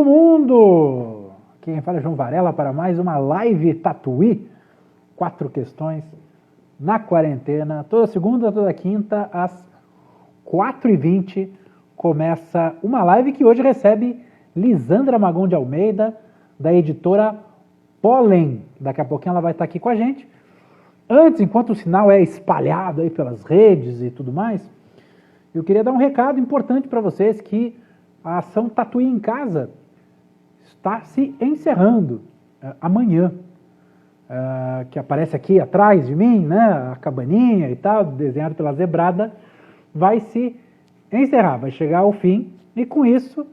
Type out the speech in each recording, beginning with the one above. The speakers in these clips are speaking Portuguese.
todo mundo! Quem fala é João Varela para mais uma live Tatuí. 4 questões na quarentena. Toda segunda, toda quinta, às 4h20, começa uma live que hoje recebe Lisandra Magon de Almeida, da editora Pollen. Daqui a pouquinho ela vai estar aqui com a gente. Antes, enquanto o sinal é espalhado aí pelas redes e tudo mais, eu queria dar um recado importante para vocês que a ação Tatuí em Casa está se encerrando amanhã. Que aparece aqui atrás de mim, né, a cabaninha e tal, desenhado pela Zebrada, vai se encerrar, vai chegar ao fim, e com isso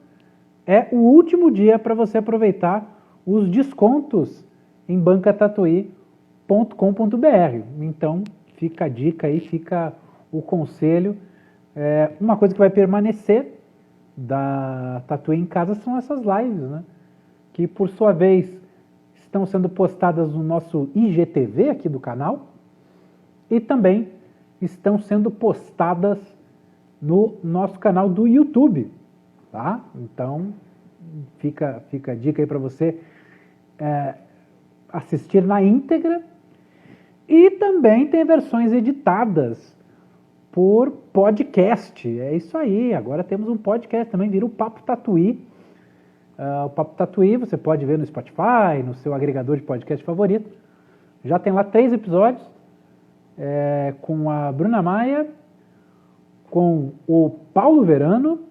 é o último dia para você aproveitar os descontos em bancatatuí.com.br. Então, fica a dica aí, fica o conselho. Uma coisa que vai permanecer da Tatuí em Casa são essas lives, né? Que por sua vez estão sendo postadas no nosso IGTV aqui do canal e também estão sendo postadas no nosso canal do YouTube, tá? Então fica a dica aí para você assistir na íntegra, e também tem versões editadas por podcast. É isso aí, agora temos um podcast também, vira o Papo Tatuí. O Papo Tatuí você pode ver no Spotify, no seu agregador de podcast favorito. Já tem lá 3 episódios, com a Bruna Maia, com o Paulo Verano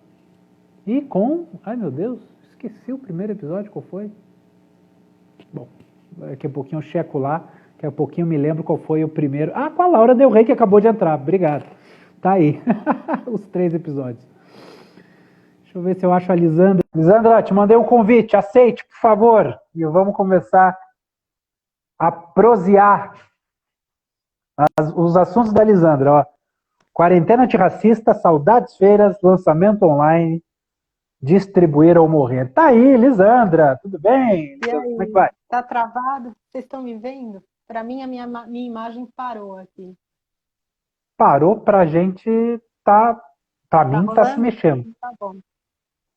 e com... Ai, meu Deus, esqueci o primeiro episódio, qual foi? Bom, daqui a pouquinho eu checo lá, daqui a pouquinho eu me lembro qual foi o primeiro. Com a Laura Del Rey, que acabou de entrar, obrigado. Tá aí, os 3 episódios. Deixa eu ver se eu acho a Lisandra. Lisandra, te mandei um convite, aceite, por favor. E vamos começar a prosear os assuntos da Lisandra. Ó. Quarentena antirracista, saudades feiras, lançamento online, distribuir ou morrer. Tá aí, Lisandra, tudo bem? E aí, como é que vai? tá travado? Vocês estão me vendo? Para mim, a minha imagem parou aqui. Parou pra gente, pra Tá mim tá se rolando? mexendo. Tá bom.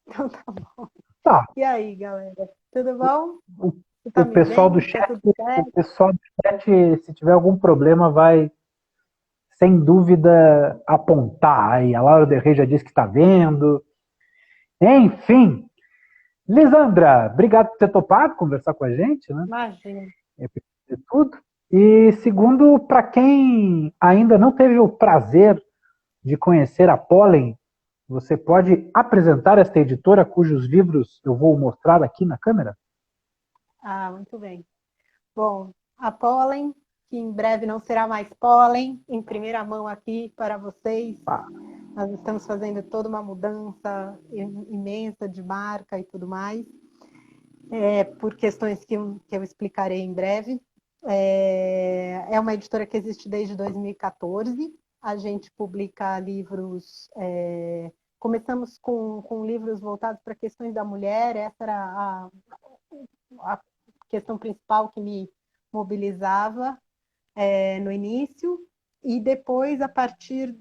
Então tá bom. Tá. E aí, galera? Tudo bom? O, Você tá o me pessoal do vendo? Tá chat, tudo o certo? pessoal do chat, se tiver algum problema, vai sem dúvida apontar aí. A Laura Del Rey já disse que está vendo. Enfim, Lisandra, obrigado por ter topado conversar com a gente, né? Imagina. De tudo. E segundo, para quem ainda não teve o prazer de conhecer a Pollen, você pode apresentar esta editora cujos livros eu vou mostrar aqui na câmera? Muito bem. Bom, a Pollen, que em breve não será mais Pollen, em primeira mão aqui para vocês. Nós estamos fazendo toda uma mudança imensa de marca e tudo mais, por questões que eu explicarei em breve. É uma editora que existe desde 2014. A gente publica livros... começamos com livros voltados para questões da mulher. Essa era a questão principal que me mobilizava no início. E depois, a partir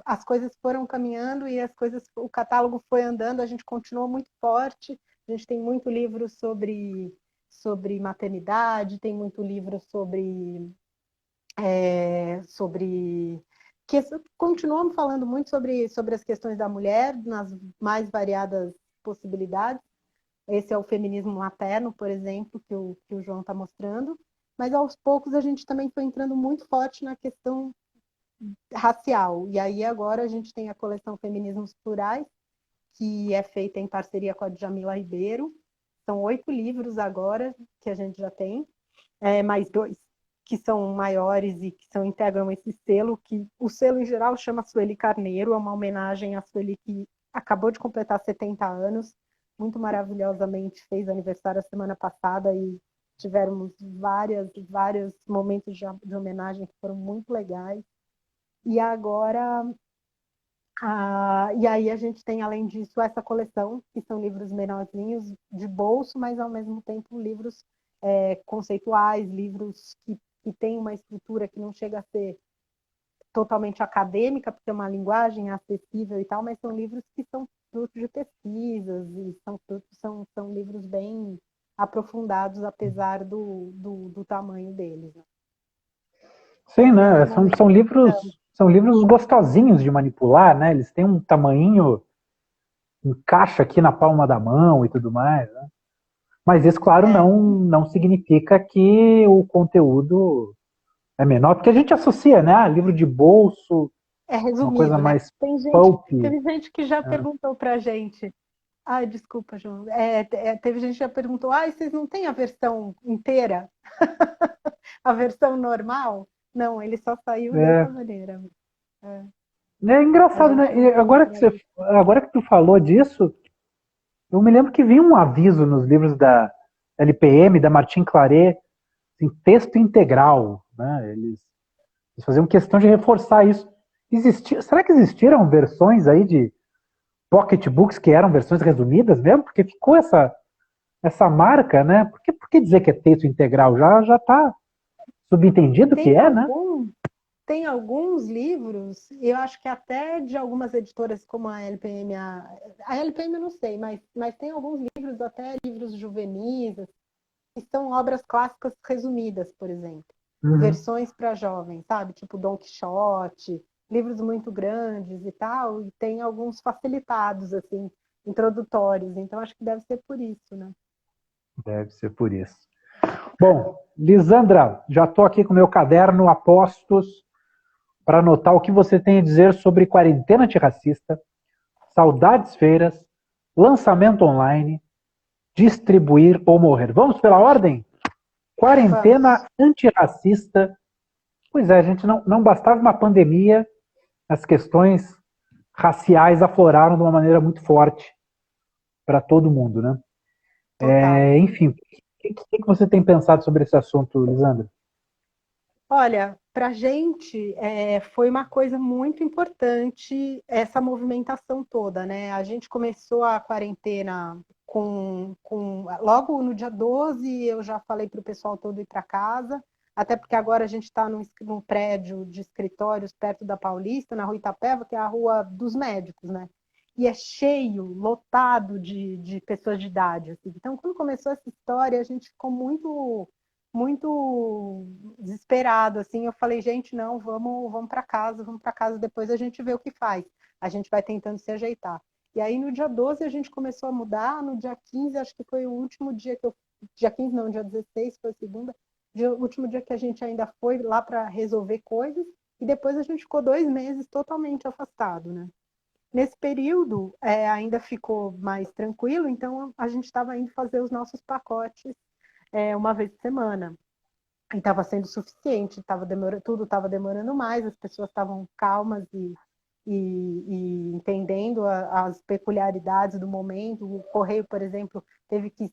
as coisas foram caminhando e o catálogo foi andando, a gente continuou muito forte. A gente tem muito livro sobre maternidade, tem muito livro sobre que continuamos falando muito sobre as questões da mulher nas mais variadas possibilidades. Esse é o feminismo materno, por exemplo, que o João está mostrando. Mas aos poucos a gente também foi entrando muito forte na questão racial. E aí agora a gente tem a coleção Feminismos Plurais, que é feita em parceria com a Djamila Ribeiro. São 8 livros agora que a gente já tem, mais 2 que são maiores e que integram esse selo, que o selo em geral chama Sueli Carneiro, é uma homenagem à Sueli, que acabou de completar 70 anos, muito maravilhosamente fez aniversário a semana passada, e tivemos vários momentos de homenagem que foram muito legais. E agora, e aí a gente tem, além disso, essa coleção, que são livros menorzinhos, de bolso, mas ao mesmo tempo livros conceituais, livros que têm uma estrutura que não chega a ser totalmente acadêmica, porque é uma linguagem acessível e tal, mas são livros que são frutos de pesquisas e são frutos são livros bem aprofundados, apesar do tamanho deles. Né? Sim, né? Nesse São, momento, são livros, então, são livros gostosinhos de manipular, né? Eles têm um tamanhinho, encaixa aqui na palma da mão e tudo mais, né? Mas isso, claro, é, não significa que o conteúdo é menor, porque a gente associa, né? Ah, livro de bolso, é uma coisa resumido, né? mais pulp. Teve gente que já Né? perguntou pra gente. Ai, desculpa, João. Teve gente que já perguntou: ai, vocês não têm a versão inteira? A versão normal? Não, ele só saiu dessa É, maneira. É, é a engraçado, gente né? E não tem agora que tu falou disso, eu me lembro que vinha um aviso nos livros da LPM, da Martin Claret, assim, texto integral, né? Eles faziam questão de reforçar isso. Será que existiram versões aí de pocketbooks que eram versões resumidas mesmo? Porque ficou essa marca, né? Por que dizer que é texto integral? Já está subentendido que tem é, né? algum Tem alguns livros, eu acho que até de algumas editoras como a LPM, a LPM eu não sei, mas tem alguns livros, até livros juvenis, que são obras clássicas resumidas, por exemplo. Uhum. Versões para jovens, sabe? Tipo Dom Quixote, livros muito grandes e tal, e tem alguns facilitados, assim, introdutórios. Então, acho que deve ser por isso, né? Deve ser por isso. Bom, Lisandra, já estou aqui com o meu caderno a postos para anotar o que você tem a dizer sobre quarentena antirracista, saudades feiras, lançamento online, distribuir ou morrer. Vamos pela ordem? Quarentena Vamos. antirracista. Pois é, a gente não bastava uma pandemia, as questões raciais afloraram de uma maneira muito forte para todo mundo, né? Total. Enfim, o que você tem pensado sobre esse assunto, Lisandra? Olha, para a gente foi uma coisa muito importante essa movimentação toda, né? A gente começou a quarentena logo no dia 12, eu já falei para o pessoal todo ir para casa, até porque agora a gente está num prédio de escritórios perto da Paulista, na Rua Itapeva, que é a rua dos médicos, né? E é cheio, lotado de pessoas de idade. Assim. Então, quando começou essa história, a gente ficou muito desesperado, assim, eu falei, gente, não, vamos para casa, depois a gente vê o que faz. A gente vai tentando se ajeitar. E aí no dia 12 a gente começou a mudar, no dia 15 acho que foi o último dia que dia 15 não, dia 16 foi a segunda, o último dia que a gente ainda foi lá para resolver coisas, e depois a gente ficou 2 meses totalmente afastado, né? Nesse período, ainda ficou mais tranquilo, então a gente estava indo fazer os nossos pacotes uma vez por semana. E estava sendo suficiente, tudo estava demorando mais, as pessoas estavam calmas e entendendo as peculiaridades do momento. O correio, por exemplo, teve que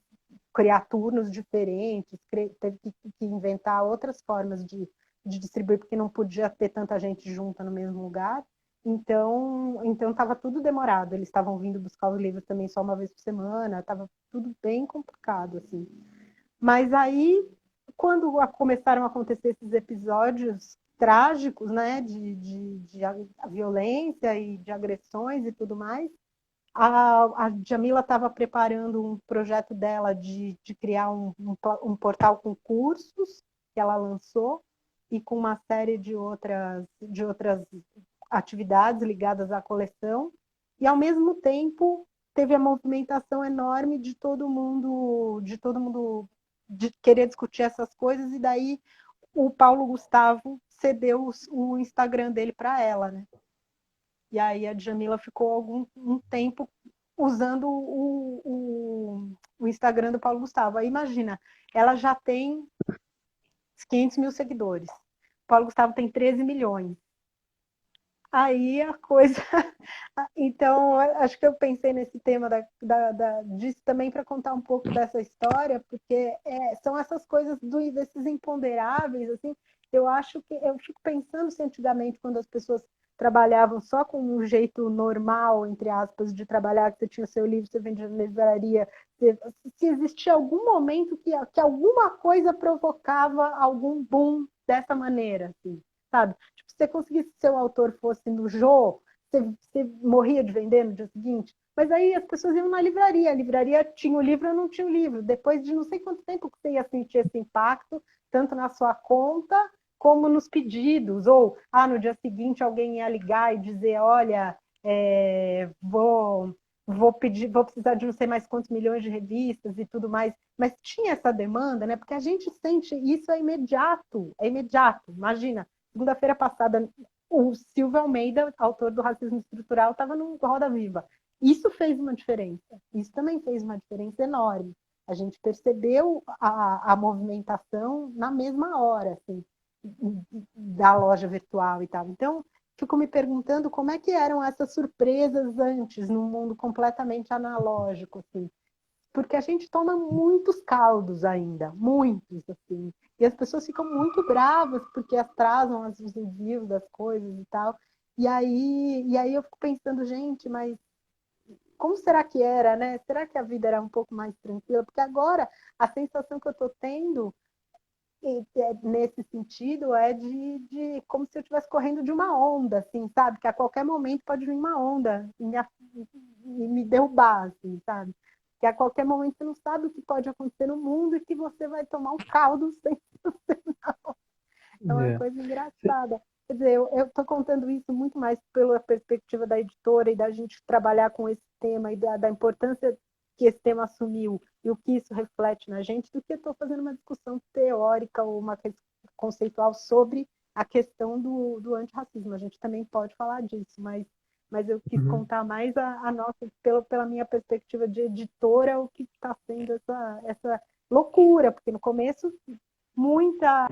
criar turnos diferentes, teve que inventar outras formas de distribuir, porque não podia ter tanta gente junta no mesmo lugar. Então estava tudo demorado. Eles estavam vindo buscar os livros também só uma vez por semana, estava tudo bem complicado, assim. Mas aí, quando começaram a acontecer esses episódios trágicos, né, de violência e de agressões e tudo mais, a Jamila estava preparando um projeto dela de criar um portal com cursos que ela lançou e com uma série de outras atividades ligadas à coleção. E, ao mesmo tempo, teve a movimentação enorme de todo mundo de querer discutir essas coisas, e daí o Paulo Gustavo cedeu o Instagram dele para ela, né? E aí a Djamila ficou um tempo usando o Instagram do Paulo Gustavo. Aí imagina, ela já tem 500 mil seguidores. O Paulo Gustavo tem 13 milhões. Aí a coisa. Então, acho que eu pensei nesse tema disso também para contar um pouco dessa história, porque são essas coisas desses imponderáveis, assim. Eu fico pensando se antigamente, quando as pessoas trabalhavam só com um jeito normal, entre aspas, de trabalhar, que você tinha seu livro, você vendia na livraria, se existia algum momento que alguma coisa provocava algum boom dessa maneira, assim, sabe? Tipo, se você conseguisse que seu autor fosse no Jô, você morria de vender no dia seguinte. Mas aí as pessoas iam na livraria, a livraria tinha o livro ou não tinha o livro. Depois de não sei quanto tempo que você ia sentir esse impacto, tanto na sua conta como nos pedidos, ou no dia seguinte alguém ia ligar e dizer, olha, vou pedir, vou precisar de não sei mais quantos milhões de revistas e tudo mais. Mas tinha essa demanda, né? Porque a gente sente isso é imediato, é imediato. Imagina, segunda-feira passada, o Silvio Almeida, autor do Racismo Estrutural, estava no Roda Viva. Isso fez uma diferença. Isso também fez uma diferença enorme. A gente percebeu a movimentação na mesma hora, assim, da loja virtual e tal. Então, fico me perguntando como é que eram essas surpresas antes, num mundo completamente analógico, assim. Porque a gente toma muitos caldos ainda, muitos, assim. E as pessoas ficam muito bravas porque atrasam os envios das coisas e tal. E aí eu fico pensando, gente, mas como será que era, né? Será que a vida era um pouco mais tranquila? Porque agora a sensação que eu estou tendo nesse sentido é de como se eu estivesse correndo de uma onda, assim, sabe? Que a qualquer momento pode vir uma onda e me derrubar, assim, sabe? Que a qualquer momento você não sabe o que pode acontecer no mundo e que você vai tomar um caldo sem é uma É. coisa engraçada. Quer dizer, eu estou contando isso muito mais pela perspectiva da editora e da gente trabalhar com esse tema e da importância que esse tema assumiu e o que isso reflete na gente, do que estou fazendo uma discussão teórica ou uma conceitual sobre a questão do antirracismo. A gente também pode falar disso, mas eu quis Uhum. contar mais a nossa, pela minha perspectiva de editora, o que está sendo essa loucura, porque no começo muita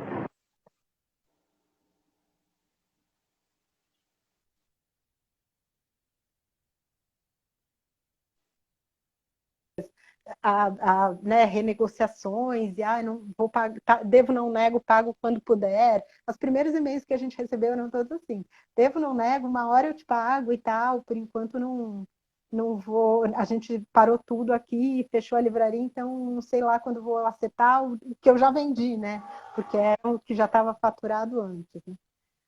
né, renegociações e não vou pagar, devo não nego, pago quando puder. Os primeiros e-mails que a gente recebeu eram todos assim: devo não nego, uma hora eu te pago e tal, por enquanto não vou. A gente parou tudo aqui, fechou a livraria, então não sei lá quando vou acertar o que eu já vendi, né? Porque é o que já estava faturado antes. Né?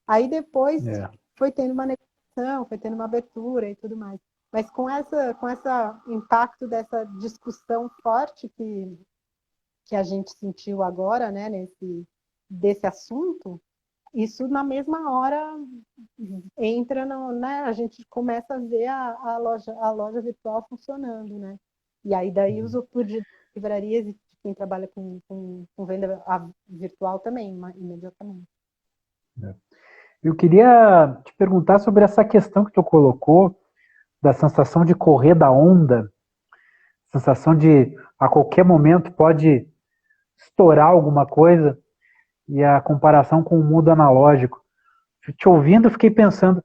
Aí depois É. foi tendo uma negociação, foi tendo uma abertura e tudo mais. Mas com esse impacto dessa discussão forte que a gente sentiu agora, né, desse assunto, isso na mesma hora entra no, né, a gente começa a ver a loja virtual funcionando, né? E aí daí os por de livrarias e de quem trabalha com venda virtual também, imediatamente. Eu queria te perguntar sobre essa questão que tu colocou da sensação de correr da onda, sensação de a qualquer momento pode estourar alguma coisa e a comparação com o mundo analógico. Te ouvindo, fiquei pensando,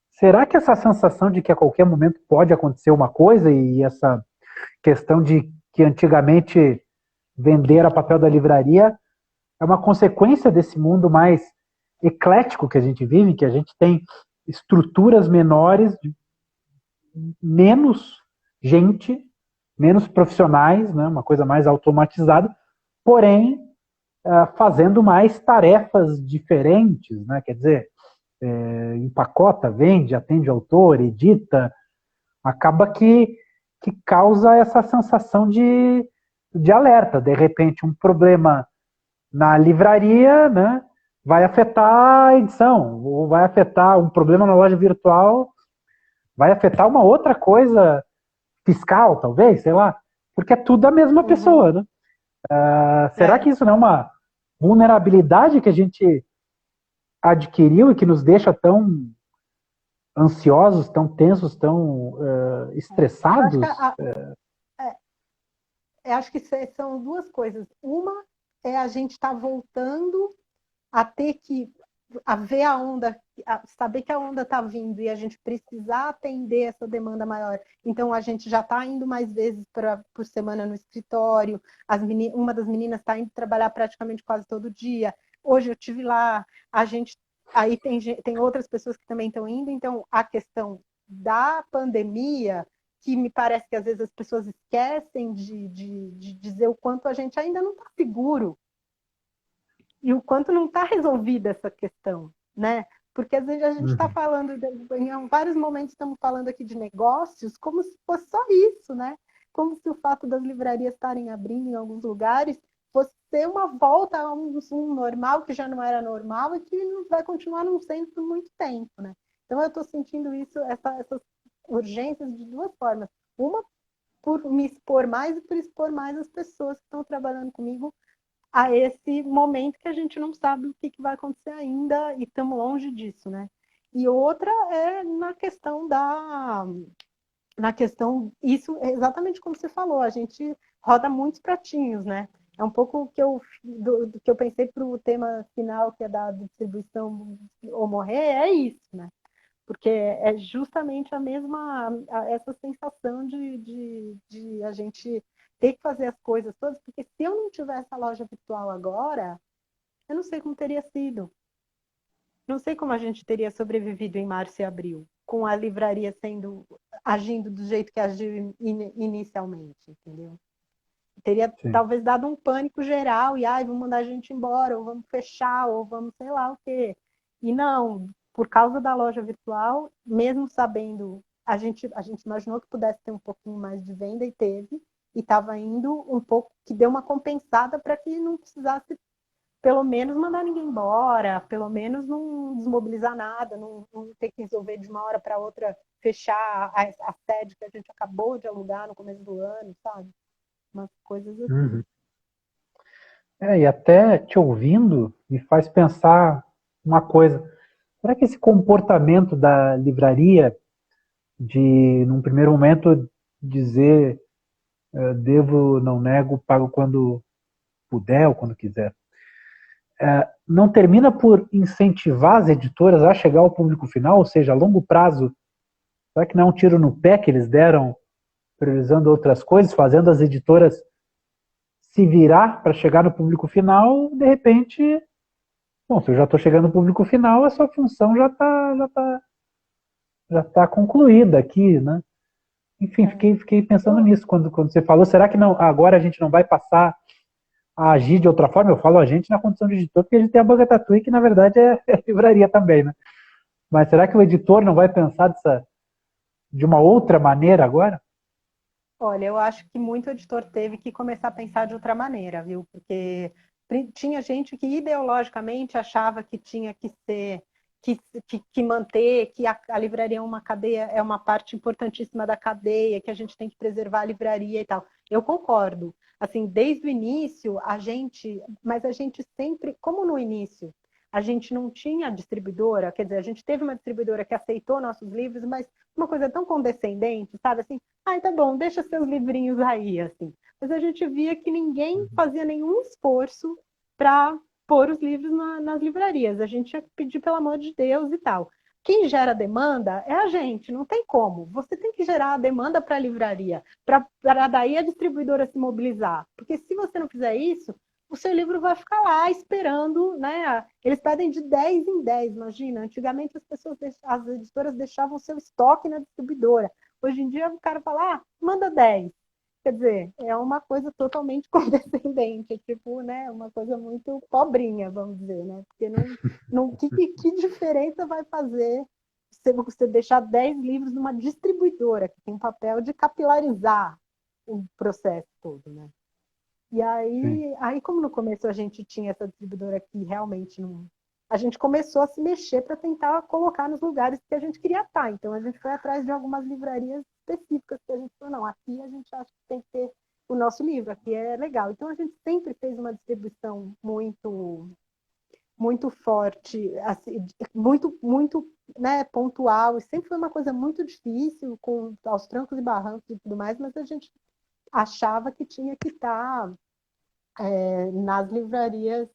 será que essa sensação de que a qualquer momento pode acontecer uma coisa e essa questão de que antigamente vender era papel da livraria é uma consequência desse mundo mais eclético que a gente vive, que a gente tem estruturas menores, menos gente, menos profissionais, né, uma coisa mais automatizada, porém fazendo mais tarefas diferentes, né, quer dizer, empacota, vende, atende autor, edita, acaba que causa essa sensação de alerta. De repente, um problema na livraria, né, vai afetar a edição, ou vai afetar um problema na loja virtual, vai afetar uma outra coisa fiscal, talvez, sei lá, porque é tudo a mesma Uhum. pessoa, né? Será É. que isso não é uma vulnerabilidade que a gente adquiriu e que nos deixa tão ansiosos, tão tensos, tão Eu acho que estressados? acho que são duas coisas. Uma é a gente estar voltando a ter que a ver a onda, saber que a onda está vindo e a gente precisar atender essa demanda maior. Então a gente já está indo mais vezes por semana no escritório. Uma das meninas está indo trabalhar praticamente quase todo dia. Hoje eu tive lá. A gente aí tem outras pessoas que também estão indo. Então a questão da pandemia que me parece que às vezes as pessoas esquecem de dizer o quanto a gente ainda não está seguro e o quanto não está resolvida essa questão, né? Porque às vezes a gente está Uhum. falando, em vários momentos estamos falando aqui de negócios, como se fosse só isso, né? Como se o fato das livrarias estarem abrindo em alguns lugares fosse ter uma volta a um normal que já não era normal e que vai continuar não sendo por muito tempo, né? Então eu estou sentindo isso, essas urgências de duas formas. Uma, por me expor mais e por expor mais as pessoas que estão trabalhando comigo a esse momento que a gente não sabe o que vai acontecer ainda e estamos longe disso, né? E outra é na questão, isso é exatamente como você falou, a gente roda muitos pratinhos, né? É um pouco do que eu pensei para o tema final, que é da distribuição ou morrer, é isso, né? Porque é justamente essa sensação de a gente ter que fazer as coisas todas, porque se eu não tivesse a loja virtual agora, eu não sei como teria sido. Não sei como a gente teria sobrevivido em março e abril, com a livraria agindo do jeito que agiu inicialmente, entendeu? Teria Sim. talvez dado um pânico geral e vamos mandar a gente embora, ou vamos fechar, ou vamos sei lá o quê. E não, por causa da loja virtual, mesmo sabendo, a gente imaginou que pudesse ter um pouquinho mais de venda e teve, e estava indo um pouco, que deu uma compensada para que não precisasse pelo menos mandar ninguém embora, pelo menos não desmobilizar nada, não ter que resolver de uma hora para outra fechar a sede que a gente acabou de alugar no começo do ano, sabe? Umas coisas assim. Uhum. E até te ouvindo me faz pensar uma coisa. Será que esse comportamento da livraria de, num primeiro momento, dizer devo, não nego, pago quando puder ou quando quiser, não termina por incentivar as editoras a chegar ao público final, ou seja, a longo prazo? Será que não é um tiro no pé que eles deram priorizando outras coisas, fazendo as editoras se virar para chegar no público final, de repente, bom, se eu já estou chegando no público final, a sua função já tá concluída aqui, né? Enfim, É. fiquei pensando Eu, nisso quando você falou. Será que não, agora a gente não vai passar a agir de outra forma? Eu falo a gente na condição de editor, porque a gente tem a Banca Tatuí, que na verdade é livraria também, né? Mas será que o editor não vai pensar de uma outra maneira agora? olha, eu acho que muito editor teve que começar a pensar de outra maneira, viu? Porque tinha gente que ideologicamente achava que tinha que ser, que manter, que a livraria é uma cadeia, é uma parte importantíssima da cadeia, que a gente tem que preservar a livraria e tal. Eu concordo. Assim, desde o início, mas a gente sempre, como no início, a gente não tinha distribuidora, quer dizer, a gente teve uma distribuidora que aceitou nossos livros, mas uma coisa tão condescendente, sabe? Assim, tá bom, deixa seus livrinhos aí, assim. Mas a gente via que ninguém fazia nenhum esforço para pôr os livros nas livrarias. A gente tinha que pedir pelo amor de Deus e tal. Quem gera demanda é a gente, não tem como. Você tem que gerar a demanda para a livraria, para daí a distribuidora se mobilizar. Porque se você não fizer isso, o seu livro vai ficar lá esperando, né? Eles pedem de 10 em 10, imagina. Antigamente as editoras deixavam seu estoque na distribuidora. Hoje em dia o cara fala, manda 10. Quer dizer, é uma coisa totalmente condescendente, tipo, né, uma coisa muito pobrinha, vamos dizer, né? Porque que diferença vai fazer se você deixar 10 livros numa distribuidora, que tem o papel de capilarizar o processo todo, né? E Sim. aí, como no começo a gente tinha essa distribuidora que realmente não. A gente começou a se mexer para tentar colocar nos lugares que a gente queria estar. Então, a gente foi atrás de algumas livrarias específicas que a gente falou: não, aqui a gente acha que tem que ter o nosso livro, aqui é legal. Então, a gente sempre fez uma distribuição muito forte, assim, muito né, pontual, e sempre foi uma coisa muito difícil, aos trancos e barrancos e tudo mais, mas a gente achava que tinha que estar nas livrarias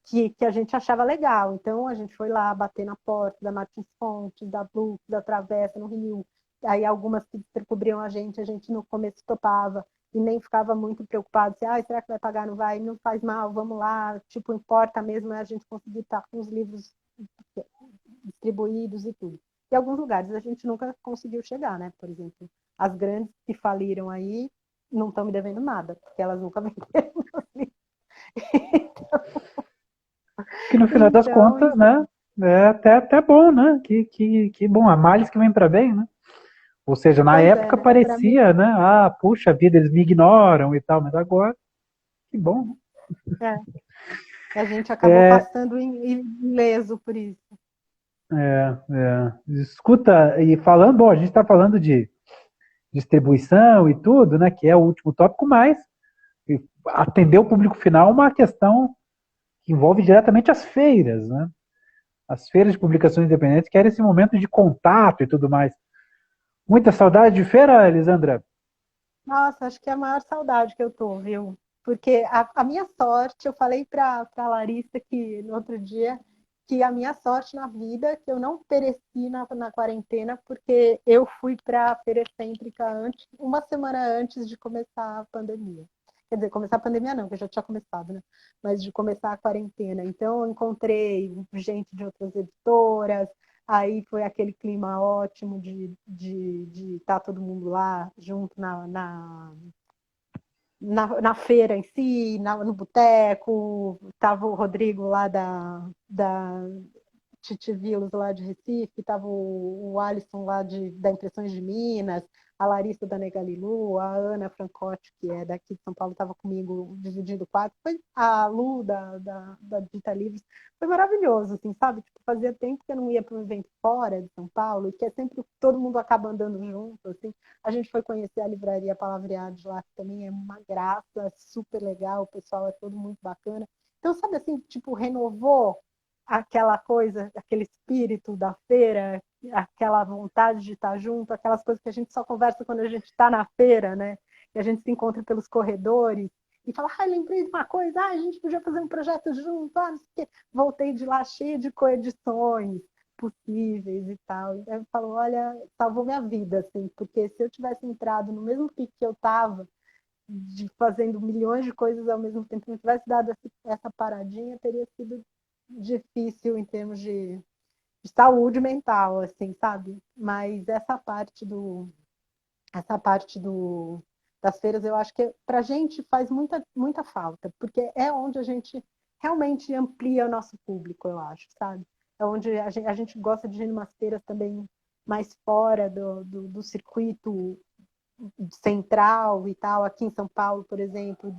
que a gente achava legal. Então, a gente foi lá bater na porta da Martins Fontes, da Blue, da Travessa, no Rio. Aí, algumas que descobriam a gente no começo topava e nem ficava muito preocupado, se, será que vai pagar? Não vai, não faz mal, vamos lá. Tipo, importa mesmo a gente conseguir estar com os livros distribuídos e tudo. E alguns lugares a gente nunca conseguiu chegar, né? Por exemplo, as grandes que faliram aí não estão me devendo nada, porque elas nunca venderam meus livros. Que no final das Então, contas, isso né? É até bom, né? Que bom, há males que vem para bem, né? Ou seja, na Pois é, época né? Para mim, parecia, né? Ah, puxa vida, eles me ignoram e tal, mas agora, que bom, é, a gente acabou né? passando ileso por isso. Escuta, e falando, bom, a gente está falando de distribuição e tudo, né? Que é o último tópico, mas atender o público final é uma questão que envolve diretamente as feiras, né? As feiras de publicações independentes querem esse momento de contato e tudo mais. Muita saudade de feira, Elisandra? Nossa, acho que é a maior saudade que eu tô, viu? Porque a minha sorte, eu falei para a Larissa que no outro dia que a minha sorte na vida é que eu não pereci na quarentena, porque eu fui para a Feira Excêntrica antes, uma semana antes de começar a pandemia. Quer dizer, começar a pandemia não, que já tinha começado, né? Mas de começar a quarentena. Então, eu encontrei gente de outras editoras, aí foi aquele clima ótimo de estar todo mundo lá junto na feira em si, no boteco. Tava o Rodrigo lá da Titivilos lá de Recife, estava o Alisson lá da Impressões de Minas, a Larissa da Negalilu, a Ana Francotti, que é daqui de São Paulo, estava comigo dividindo o quarto, foi a Lu da Dita Livros, foi maravilhoso, assim, sabe? Tipo, fazia tempo que eu não ia para um evento fora de São Paulo, e que é sempre todo mundo acaba andando junto, assim. A gente foi conhecer a livraria Palavreados lá, que também é uma graça, super legal, o pessoal é todo muito bacana. Então, sabe assim, tipo, renovou aquela coisa, aquele espírito da feira, aquela vontade de estar junto, aquelas coisas que a gente só conversa quando a gente está na feira, né? E a gente se encontra pelos corredores e fala, ah, lembrei de uma coisa, ah, a gente podia fazer um projeto junto, ah, não sei o quê. Voltei de lá cheio de coedições possíveis e tal. E eu falo, olha, salvou minha vida, assim, porque se eu tivesse entrado no mesmo pique que eu estava, de fazendo milhões de coisas ao mesmo tempo, não tivesse dado essa paradinha, teria sido difícil em termos de saúde mental, assim, sabe? Mas essa parte das feiras, eu acho que para a gente faz muita falta, porque é onde a gente realmente amplia o nosso público, eu acho, sabe? É onde a gente gosta de ir em umas feiras também mais fora do circuito central e tal, aqui em São Paulo, por exemplo,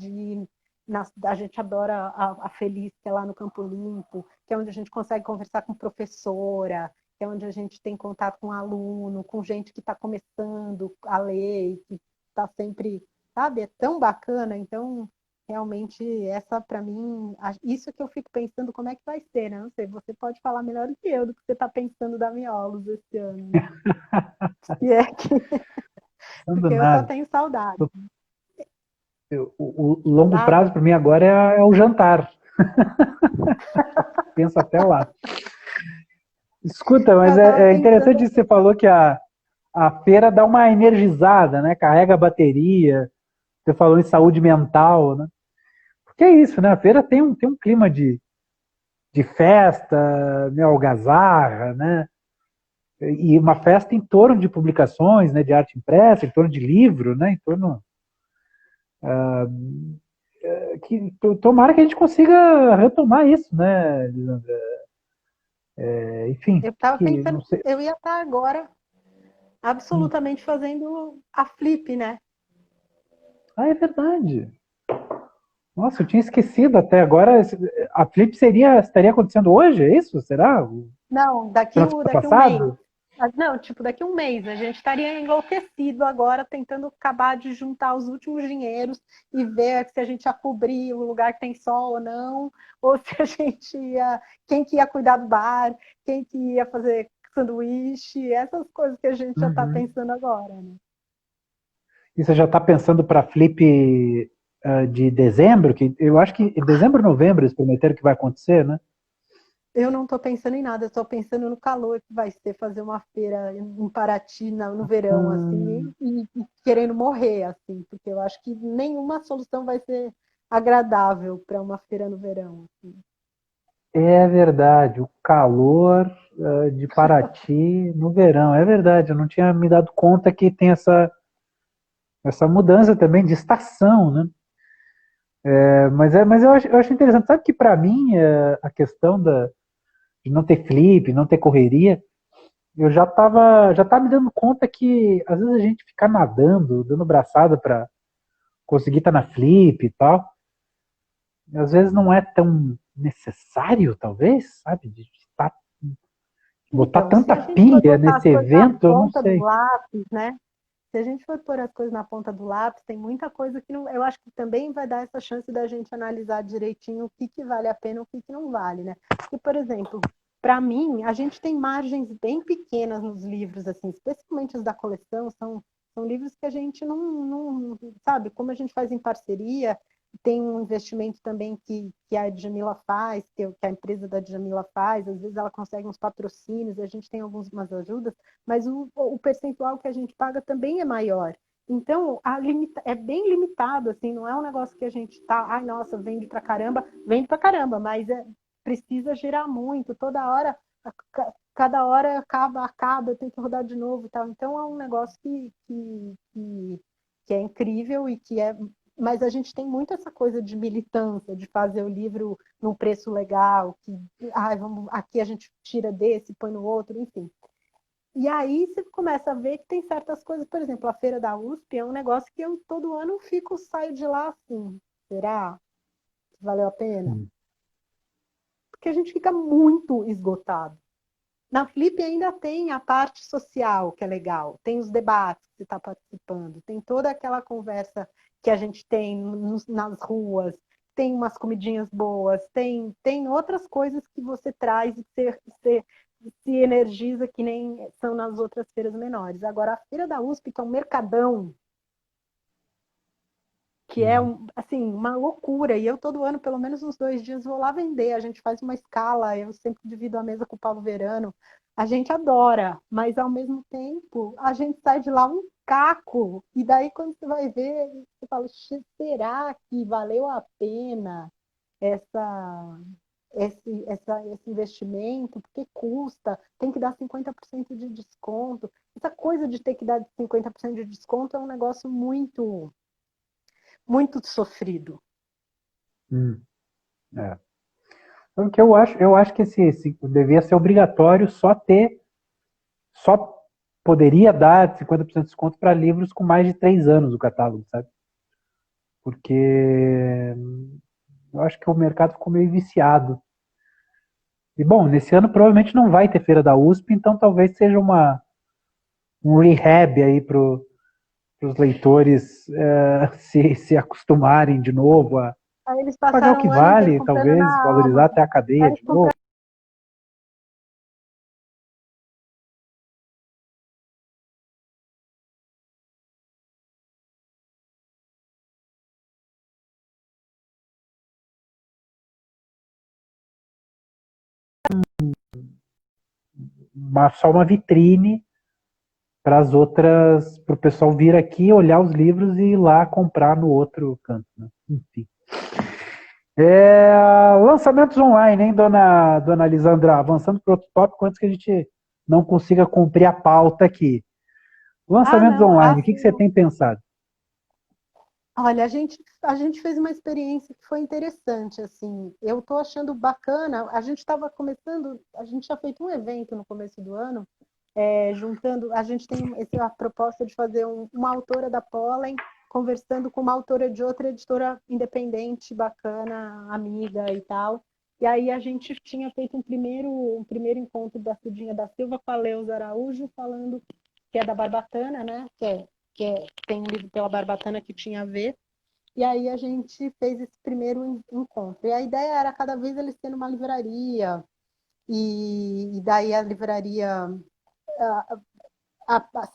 a gente adora a Feliz, que é lá no Campo Limpo, que é onde a gente consegue conversar com professora, que é onde a gente tem contato com aluno, com gente que está começando a ler, que está sempre, sabe, é tão bacana. Então, realmente, essa para mim, isso que eu fico pensando como é que vai ser, né? Não sei, você pode falar melhor do que eu do que você está pensando da Miolos esse ano, né? Se é que, Não porque eu só nada. tenho saudade. O longo prazo Nada. para mim agora é o jantar. Pensa até lá. Escuta, mas Eu estava é interessante pensando, que você falou que a feira dá uma energizada, né? Carrega a bateria. Você falou em saúde mental, né? Porque é isso, né? A feira tem um clima de festa, né? Algazarra, né? E uma festa em torno de publicações, né? De arte impressa, em torno de livro, né? Em torno que tomara que a gente consiga retomar isso, né, Lisandra? Enfim, eu estava que não pensando, sei. eu ia estar agora Hum. absolutamente fazendo a flip, né? Ah, é verdade. Nossa, eu tinha esquecido até agora. A Flip estaria acontecendo hoje, é isso? Será? Não, Final de semana daqui um mês. passado? Não, tipo, daqui um mês. A gente estaria enlouquecido agora, tentando acabar de juntar os últimos dinheiros e ver se a gente ia cobrir o lugar que tem sol ou não, ou se a gente ia. Quem que ia cuidar do bar, quem que ia fazer sanduíche, essas coisas que a gente já está Uhum. pensando agora, né? E você já está pensando para a Flip de dezembro? Que eu acho que em dezembro, novembro eles prometeram que vai acontecer, né? Eu não estou pensando em nada, eu estou pensando no calor que vai ser fazer uma feira em Paraty no verão, assim, Hum, e querendo morrer, assim, porque eu acho que nenhuma solução vai ser agradável para uma feira no verão. Assim. é verdade, o calor de Paraty no verão. É verdade, eu não tinha me dado conta que tem essa mudança também de estação, né? Mas eu acho interessante. Sabe que para mim a questão de não ter flip, não ter correria, eu já tava me dando conta que às vezes a gente ficar nadando, dando braçada para conseguir estar na flip e tal, às vezes não é tão necessário, talvez, sabe? De estar, botar Então, se tanta a gente for pilha botar as nesse coisas na evento, eu não ponta do sei. lápis, né? Se a gente for pôr as coisas na ponta do lápis, tem muita coisa que não, eu acho que também vai dar essa chance da gente analisar direitinho o que, que vale a pena e o que, que não vale, né? Porque, por exemplo, para mim, a gente tem margens bem pequenas nos livros, assim, especialmente os da coleção, são livros que a gente não, sabe, como a gente faz em parceria, tem um investimento também que a Djamila faz, que a empresa da Djamila faz, às vezes ela consegue uns patrocínios, a gente tem algumas ajudas, mas o percentual que a gente paga também é maior. Então, é bem limitado, assim, não é um negócio que a gente tá, ai, nossa, vende pra caramba, mas precisa girar muito, toda hora, cada hora acaba, tem que rodar de novo e tal. Então, é um negócio que é incrível e que é. Mas a gente tem muito essa coisa de militância, de fazer o livro num preço legal, que aqui a gente tira desse, põe no outro, enfim. E aí você começa a ver que tem certas coisas, por exemplo, a Feira da USP é um negócio que eu todo ano saio de lá assim, será que valeu a pena? Hum. Porque a gente fica muito esgotado. Na Flip ainda tem a parte social, que é legal, tem os debates que você está participando, tem toda aquela conversa que a gente tem nas ruas, tem umas comidinhas boas, tem outras coisas que você traz e você se energiza que nem são nas outras feiras menores. Agora, a Feira da USP, que é um mercadão, que é Hum. assim, uma loucura. E eu todo ano, pelo menos uns 2 dias, vou lá vender. A gente faz uma escala, eu sempre divido a mesa com o Paulo Verano. A gente adora, mas ao mesmo tempo a gente sai de lá um caco. E daí, quando você vai ver, você fala: será que valeu a pena essa, esse investimento? Porque custa, tem que dar 50% de desconto. Essa coisa de ter que dar 50% de desconto é um negócio muito sofrido. Hum. É. Então, o que eu acho que esse devia ser obrigatório só poderia dar 50% de desconto para livros com mais de 3 anos o catálogo, sabe? Porque eu acho que o mercado ficou meio viciado. E bom, nesse ano provavelmente não vai ter feira da USP, então talvez seja um rehab aí para os leitores se acostumarem de novo a Aí eles pagar o passaram que o ano inteiro vale, comprando talvez na valorizar Amazon. até a Aí cadeia eles de novo. compraram Só uma vitrine para as outras, para o pessoal vir aqui, olhar os livros e ir lá comprar no outro canto. Né? Enfim. Lançamentos online, hein, dona Lisandra? Avançando para outro tópico antes que a gente não consiga cumprir a pauta aqui. Ah, Lançamentos não, online, o que sim, você não. tem pensado? Olha, a gente fez uma experiência que foi interessante, assim. Eu estou achando bacana. A gente estava começando, a gente tinha feito um evento no começo do ano, juntando. A gente tem a proposta de fazer uma autora da Pollen conversando com uma autora de outra editora independente, bacana, amiga e tal. E aí a gente tinha feito um primeiro encontro da Cidinha da Silva com a Leusa Araújo, falando que é da Barbatana, né? Tem um livro pela Barbatana que tinha a ver. E aí a gente fez esse primeiro encontro. E a ideia era cada vez eles tendo uma livraria, e daí a livraria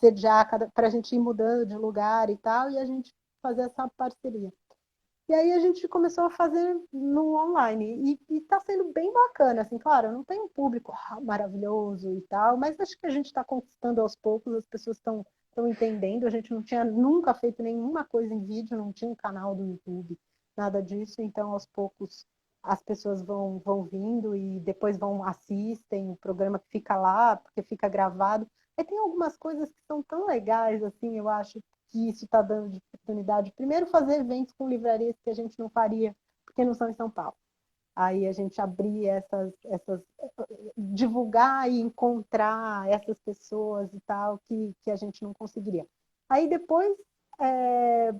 sediar, para a gente ir mudando de lugar e tal, e a gente fazer essa parceria. E aí a gente começou a fazer no online, e está sendo bem bacana, assim, claro, não tem um público maravilhoso e tal, mas acho que a gente está conquistando aos poucos, as pessoas estão entendendo, a gente não tinha nunca feito nenhuma coisa em vídeo, não tinha um canal do YouTube, nada disso, então aos poucos as pessoas vão vindo e depois assistem o programa que fica lá, porque fica gravado. Aí tem algumas coisas que são tão legais, assim, eu acho, que isso está dando de oportunidade. Primeiro, fazer eventos com livrarias que a gente não faria, porque não são em São Paulo. aí a gente abrir divulgar e encontrar essas pessoas e tal, que a gente não conseguiria. Aí depois, é,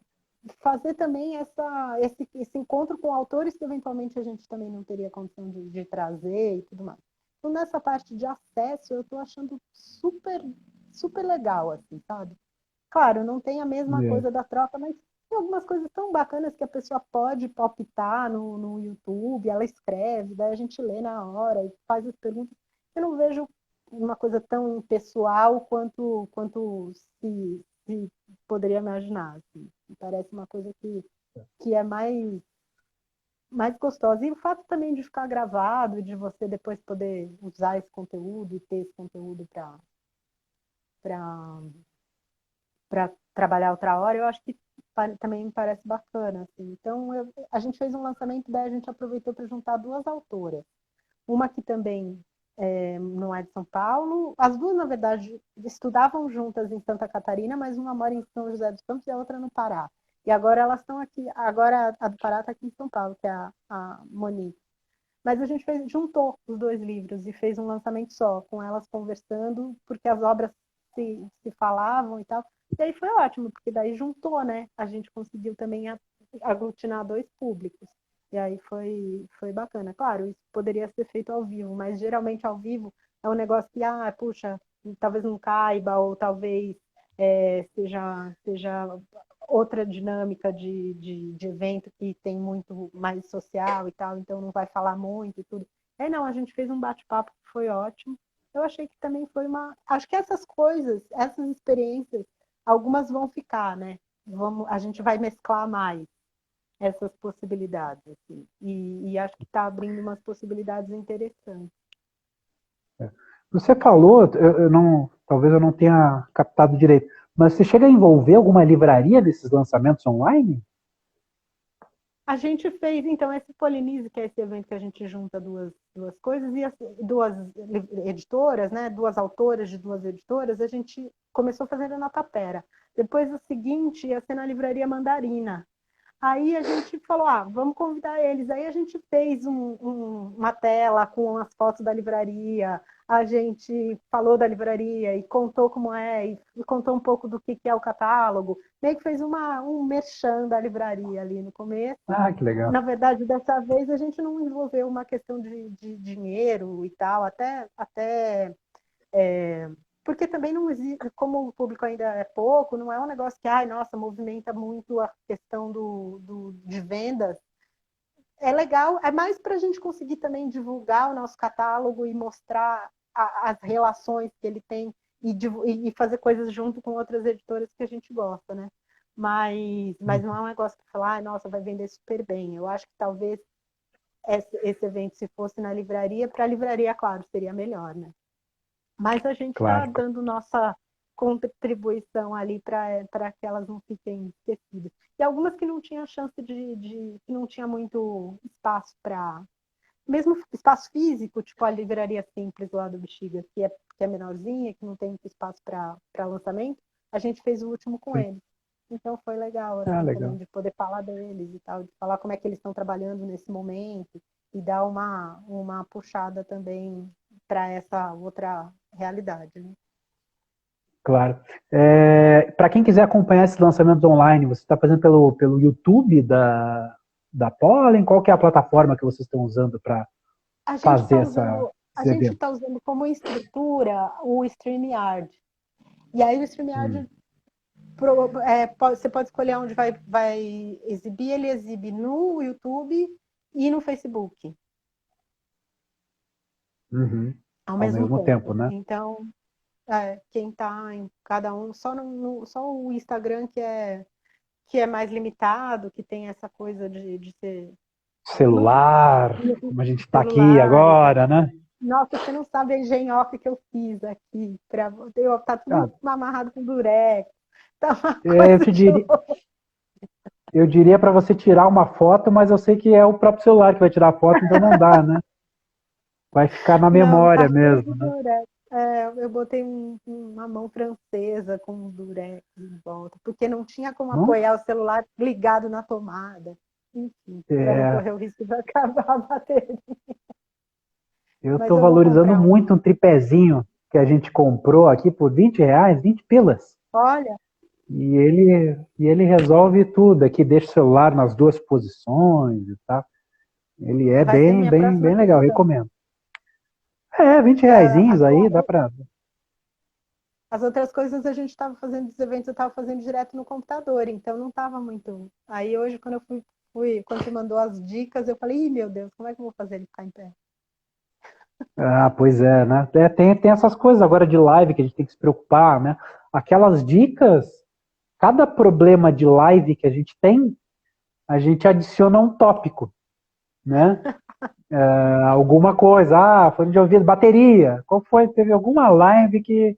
fazer também esse encontro com autores que eventualmente a gente também não teria condição de trazer e tudo mais. Então, nessa parte de acesso, eu estou achando super, super legal, assim, sabe? Claro, não tem a mesma É. coisa da troca, mas tem algumas coisas tão bacanas que a pessoa pode palpitar no YouTube, ela escreve, daí a gente lê na hora e faz as perguntas. Eu não vejo uma coisa tão pessoal quanto se poderia imaginar. Assim. Parece uma coisa que é mais gostosa. E o fato também de ficar gravado, de você depois poder usar esse conteúdo e ter esse conteúdo para trabalhar outra hora, eu acho que também me parece bacana. Assim. Então, a gente fez um lançamento, daí a gente aproveitou para juntar duas autoras. Uma que também não é de São Paulo. As duas, na verdade, estudavam juntas em Santa Catarina, mas uma mora em São José dos Campos e a outra no Pará. E agora elas estão aqui, agora a do Pará está aqui em São Paulo, que é a Monique. Mas a gente juntou os dois livros e fez um lançamento só, com elas conversando, porque as obras se falavam e tal. E aí foi ótimo, porque daí juntou, né? A gente conseguiu também aglutinar dois públicos. E aí foi bacana. Claro, isso poderia ser feito ao vivo, mas geralmente ao vivo é um negócio que, puxa, talvez não caiba, ou talvez seja outra dinâmica de evento que tem muito mais social e tal, então não vai falar muito e tudo. Aí não, a gente fez um bate-papo que foi ótimo. Eu achei que também foi uma. Acho que essas coisas, essas experiências, algumas vão ficar, né? A gente vai mesclar mais essas possibilidades, assim. E acho que está abrindo umas possibilidades interessantes. Você falou, eu não, talvez eu não tenha captado direito, mas você chega a envolver alguma livraria desses lançamentos online? A gente fez, então, esse Polinise, que é esse evento que a gente junta duas coisas, e duas editoras, né, duas autoras de duas editoras, a gente começou fazendo na Tapera. Depois, o seguinte, ia ser na Livraria Mandarina. Aí a gente falou, vamos convidar eles. Aí a gente fez uma tela com as fotos da livraria, a gente falou da livraria e contou como é, e contou um pouco do que é o catálogo. Meio que fez um merchan da livraria ali no começo. Ah, que legal. Na verdade, dessa vez a gente não envolveu uma questão de dinheiro e tal, até porque também não existe, como o público ainda é pouco, não é um negócio que, nossa, movimenta muito a questão de vendas. É legal, é mais para a gente conseguir também divulgar o nosso catálogo e mostrar as relações que ele tem e fazer coisas junto com outras editoras que a gente gosta, né? Mas não é um negócio que falar, nossa, vai vender super bem. Eu acho que talvez esse evento, se fosse na livraria, para a livraria, claro, seria melhor, né? Mas a gente está Claro. dando nossa contribuição ali para que elas não fiquem esquecidas. E algumas que não tinham chance que não tinha muito espaço para. Mesmo espaço físico, tipo a livraria simples lá do Bexiga, que é menorzinha, que não tem muito espaço para lançamento, a gente fez o último com Sim. eles. Então foi legal, Ah, assim, também, legal. de poder falar deles e tal, de falar como é que eles estão trabalhando nesse momento e dar uma puxada também para essa outra realidade, né? Claro. Para quem quiser acompanhar esses lançamentos online, você está fazendo pelo YouTube da Pollen? Qual que é a plataforma que vocês estão usando para A gente está fazer usando, a esse gente evento? tá usando como estrutura o StreamYard. E aí o Hum. StreamYard você pode escolher onde vai exibir, ele exibe no YouTube e no Facebook Uhum. ao Ao mesmo mesmo tempo, tempo. né? Então, quem está em cada um, só o Instagram que é mais limitado, que tem essa coisa de ser no Celular, como a gente está aqui celular e tal. agora, né? Nossa, você não sabe a engenho off que eu fiz aqui. Tá Ah, tudo amarrado com durex. Tá uma eu coisa te de diria, louco. eu diria para você tirar uma foto, mas eu sei que é o próprio celular que vai tirar a foto, então não dá, né? Vai ficar na Não, memória tá cheio mesmo, de né? durex. Eu botei uma mão francesa com durex em volta, porque não tinha como Não? apoiar o celular ligado na tomada. enfim, para não É, correr o risco de acabar a bateria. eu Mas estou eu vou valorizando comprar um. muito um tripézinho que a gente comprou aqui por R$ 20, 20 pilas. Olha, E ele resolve tudo. Aqui deixa o celular nas duas posições e tal. Ele é vai ser bem, minha bem, próxima bem legal, aquisição. recomendo. É, 20 Porque reaisinhos aí, dá pra. as outras coisas a gente estava fazendo, os eventos eu estava fazendo direto no computador, então não estava muito. Aí hoje, quando eu quando você mandou as dicas, eu falei, ih, meu Deus, como é que eu vou fazer ele ficar em pé? Ah, pois é, né? Tem essas coisas agora de live que a gente tem que se preocupar, né? Aquelas dicas, cada problema de live que a gente tem, a gente adiciona um tópico, né? Alguma coisa, fone de ouvido, bateria. Qual foi? Teve alguma live que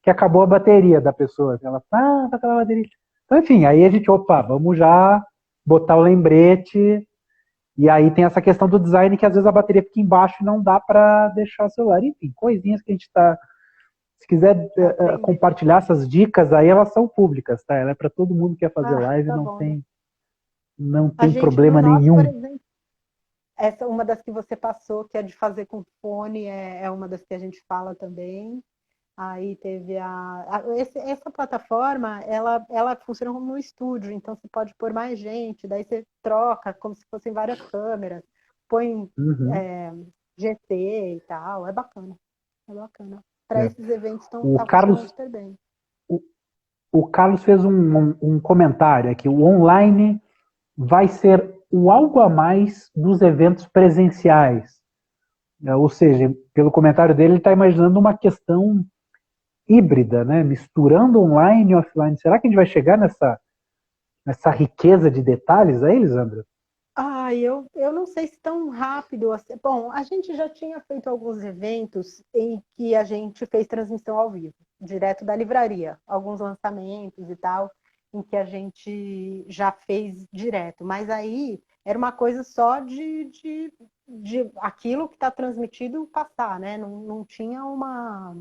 acabou a bateria da pessoa. Ela, tá acabando a bateria. Então, enfim, aí a gente, opa, vamos já botar o lembrete. E aí tem essa questão do design que às vezes a bateria fica embaixo e não dá para deixar o celular. Enfim, coisinhas que a gente está. Se quiser Aprender. compartilhar essas dicas aí, elas são públicas, tá? Ela é para todo mundo que quer fazer Ah, live, tá não bom, né? tem, não A tem gente, no problema nosso, por nenhum. exemplo, essa uma das que você passou, que é de fazer com fone, é uma das que a gente fala também. Aí teve essa plataforma, ela funciona como um estúdio, então você pode pôr mais gente, daí você troca como se fossem várias câmeras, põe Uhum. é, GT e tal, é bacana, é bacana. Para É. esses eventos O tá funcionando Carlos, super bem. o, o Carlos fez um comentário aqui. O online vai ser o algo a mais dos eventos presenciais. Ou seja, pelo comentário dele, ele está imaginando uma questão híbrida, né? Misturando online e offline. Será que a gente vai chegar nessa riqueza de detalhes aí, Lisandra? Eu não sei se tão rápido assim. Bom, a gente já tinha feito alguns eventos em que a gente fez transmissão ao vivo, direto da livraria, alguns lançamentos e tal, em que a gente já fez direto. Mas aí era uma coisa só de aquilo que está transmitido passar, né? Não tinha uma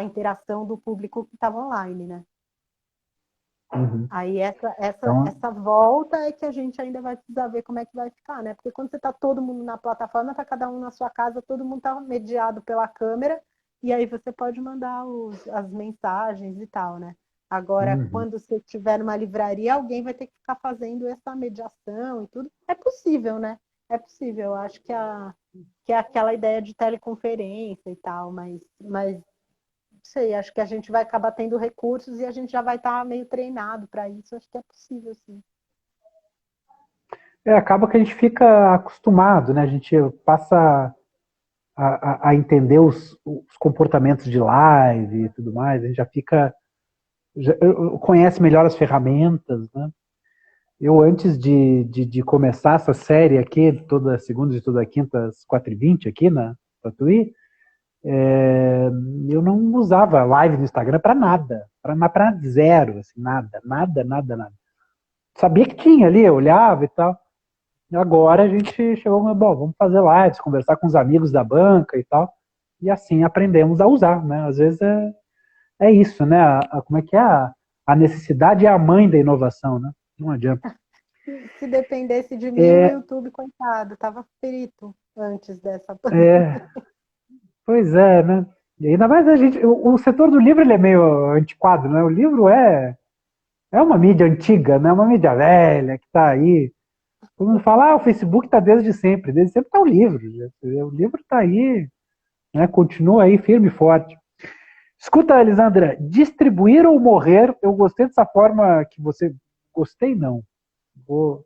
interação do público que estava online, né? Uhum. Aí Então, essa volta é que a gente ainda vai precisar ver como é que vai ficar, né? Porque quando você está todo mundo na plataforma, está cada um na sua casa, todo mundo está mediado pela câmera, e aí você pode mandar as mensagens e tal, né? Agora, uhum. quando você estiver numa livraria, alguém vai ter que ficar fazendo essa mediação e tudo. É possível, né? É possível. Eu acho que é aquela ideia de teleconferência e tal, mas sei, acho que a gente vai acabar tendo recursos e a gente já vai estar meio treinado para isso. Acho que é possível, sim. acaba que a gente fica acostumado, né? A gente passa a entender os comportamentos de live e tudo mais, a gente já fica, já conhece melhor as ferramentas, né? Eu, antes de começar essa série aqui, toda segunda e toda quinta, às 4h20 aqui na Tatuí, eu não usava live no Instagram para nada, para zero, assim, nada, nada, nada, nada. Sabia que tinha ali, eu olhava e tal. E agora a gente chegou, bom, vamos fazer lives, conversar com os amigos da banca e tal. E assim aprendemos a usar, né? Às vezes é isso, né? Como é que é? A necessidade é a mãe da inovação, né? Não adianta. Se dependesse de mim, o É, YouTube, coitado, estava frito antes dessa é, pandemia. pois é, né? E ainda mais a gente, o setor do livro ele é meio antiquado, né? O livro é uma mídia antiga, né? Uma mídia velha que está aí. Todo mundo fala, o Facebook está desde sempre está o livro. Né? O livro está aí, né? Continua aí firme e forte. Escuta, Elisandra, distribuir ou morrer, eu gostei dessa forma que você. Gostei, não. Vou,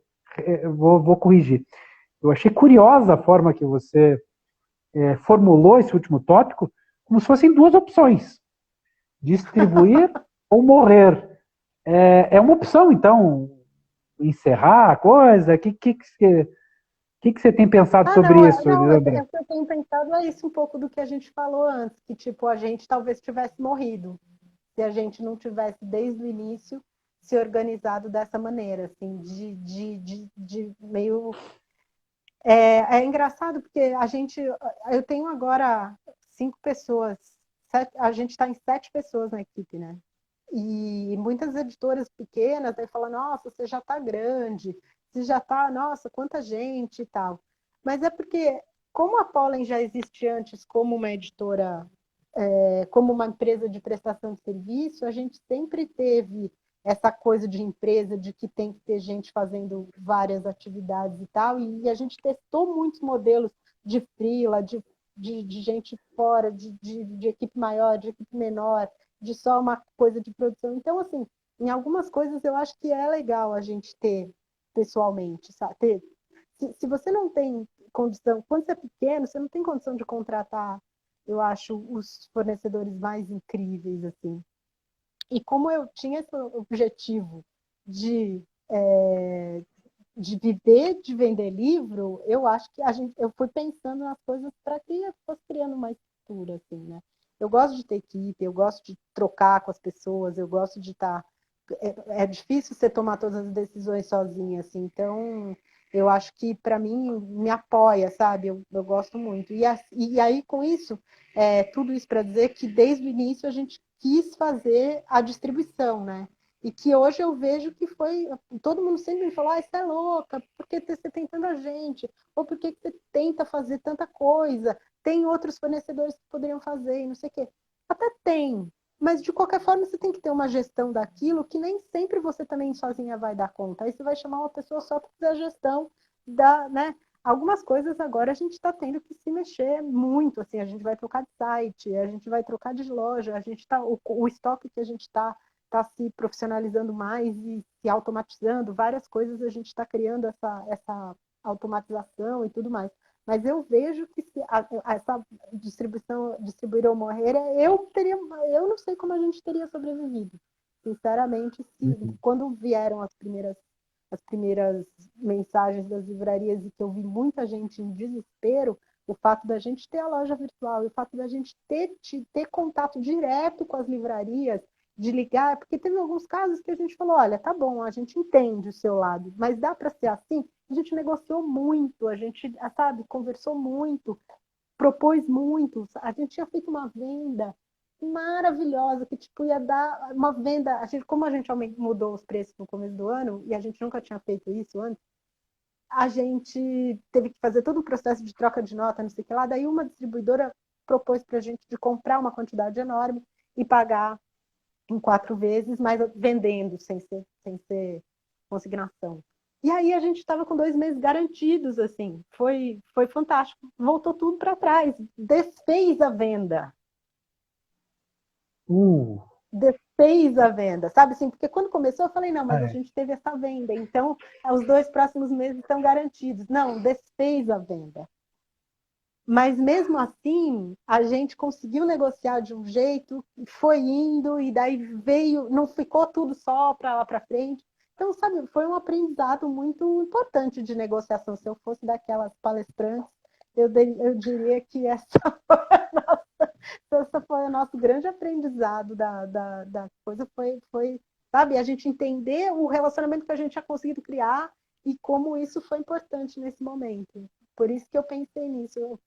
vou corrigir. Eu achei curiosa a forma que você formulou esse último tópico, como se fossem duas opções: distribuir ou morrer. É uma opção, então, encerrar a coisa? Que você tem pensado Ah, sobre não, isso, não, Elisandra? o que eu tenho pensado é isso um pouco do que a gente falou antes, que tipo, a gente talvez tivesse morrido se a gente não tivesse desde o início se organizado dessa maneira, assim, de meio. É engraçado porque eu tenho agora 5 pessoas, a gente está em 7 pessoas na equipe, né? E muitas editoras pequenas aí falam, nossa, você já está grande, você já está, nossa, quanta gente e tal. Mas é porque, como a Pollen já existe antes como uma editora, como uma empresa de prestação de serviço, a gente sempre teve essa coisa de empresa, de que tem que ter gente fazendo várias atividades e tal, e a gente testou muitos modelos de freela, de gente fora, de equipe maior, de equipe menor, de só uma coisa de produção. Então, assim, em algumas coisas eu acho que é legal a gente ter pessoalmente, sabe? Se você não tem condição, quando você é pequeno, você não tem condição de contratar, eu acho, os fornecedores mais incríveis, assim. E como eu tinha esse objetivo de, é, de viver de vender livro, eu acho que eu fui pensando nas coisas para que eu fosse criando uma estrutura, assim, né? Eu gosto de ter equipe, eu gosto de trocar com as pessoas, eu gosto de estar. É difícil você tomar todas as decisões sozinha, assim, então eu acho que para mim me apoia, sabe? Eu gosto muito. E aí, com isso, tudo isso para dizer que desde o início a gente quis fazer a distribuição, né? E que hoje eu vejo que foi. Todo mundo sempre me falou: ah, você é louca, por que você tem tanta gente? Ou por que você tenta fazer tanta coisa? Tem outros fornecedores que poderiam fazer e não sei o quê. Até tem, mas de qualquer forma você tem que ter uma gestão daquilo que nem sempre você também sozinha vai dar conta. Aí você vai chamar uma pessoa só para fazer a gestão da, né? Algumas coisas agora a gente está tendo que se mexer muito, assim, a gente vai trocar de site, a gente vai trocar de loja, a gente tá, o estoque que a gente está se profissionalizando mais e se automatizando, várias coisas a gente está criando essa automatização e tudo mais. Mas eu vejo que se essa distribuir ou morrer, eu não sei como a gente teria sobrevivido. Sinceramente, Uhum. quando vieram as primeiras mensagens das livrarias e que eu vi muita gente em desespero, o fato da gente ter a loja virtual e o fato da gente ter contato direto com as livrarias, de ligar, porque teve alguns casos que a gente falou, olha, tá bom, a gente entende o seu lado, mas dá para ser assim? A gente negociou muito, a gente, sabe, conversou muito, propôs muito. A gente tinha feito uma venda maravilhosa, que tipo, ia dar uma venda. Como a gente mudou os preços no começo do ano, e a gente nunca tinha feito isso antes, a gente teve que fazer todo o processo de troca de nota, não sei o que lá. Daí uma distribuidora propôs para a gente de comprar uma quantidade enorme e pagar em 4 vezes, mas vendendo sem ser consignação. E aí a gente estava com 2 meses garantidos, assim. Foi fantástico. Voltou tudo para trás. Desfez a venda. Uh, Desfez a venda, sabe assim? Porque quando começou eu falei, não, mas a é. gente teve essa venda, então os 2 próximos meses estão garantidos. Não, desfez a venda. Mas mesmo assim, a gente conseguiu negociar de um jeito, foi indo, e daí veio, não ficou tudo só para lá para frente. Então, sabe, foi um aprendizado muito importante de negociação. Se eu fosse daquelas palestrantes, eu diria que essa foi o nosso grande aprendizado da coisa. Sabe, a gente entender o relacionamento que a gente tinha conseguido criar e como isso foi importante nesse momento. Por isso que eu pensei nisso.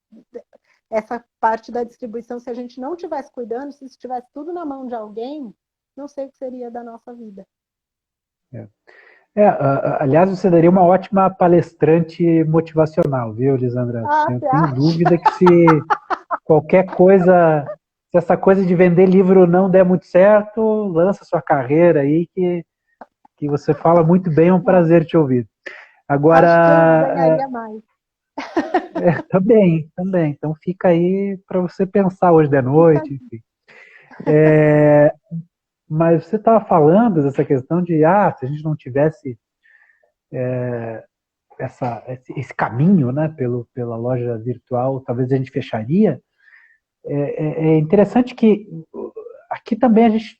Essa parte da distribuição, se a gente não tivesse cuidando, se estivesse tudo na mão de alguém, não sei o que seria da nossa vida. É. Aliás, você daria uma ótima palestrante motivacional, viu, Lisandra? Ah, Eu você tenho acha? dúvida que se qualquer coisa, se essa coisa de vender livro não der muito certo, lança sua carreira aí, que você fala muito bem, é um Não, prazer te ouvir. acho que eu Agora, ganharia mais. também, também. Então fica aí para você pensar hoje de Fica. noite, enfim. Mas você estava falando dessa questão de, se a gente não tivesse esse caminho, né, pela loja virtual, talvez a gente fecharia. É interessante que aqui também a gente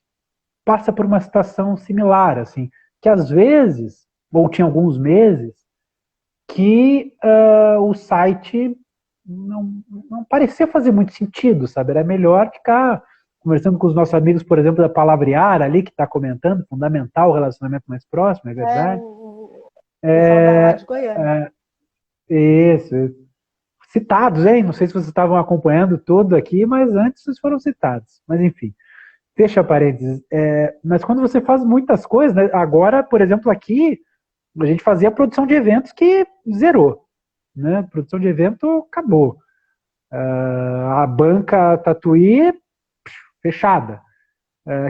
passa por uma situação similar, assim, que às vezes, ou tinha alguns meses, que o site não parecia fazer muito sentido, sabe? Era melhor ficar conversando com os nossos amigos, por exemplo, da Palavrear ali, que está comentando, fundamental o relacionamento mais próximo, é É verdade. o pessoal lá de Goiânia. Isso. Citados, hein? Não sei se vocês estavam acompanhando tudo aqui, mas antes vocês foram citados. Mas enfim. fecha parênteses. Mas quando você faz muitas coisas, né? Agora, por exemplo, aqui, a gente fazia produção de eventos que zerou, né? Produção de evento acabou. A banca Tatuí, fechada.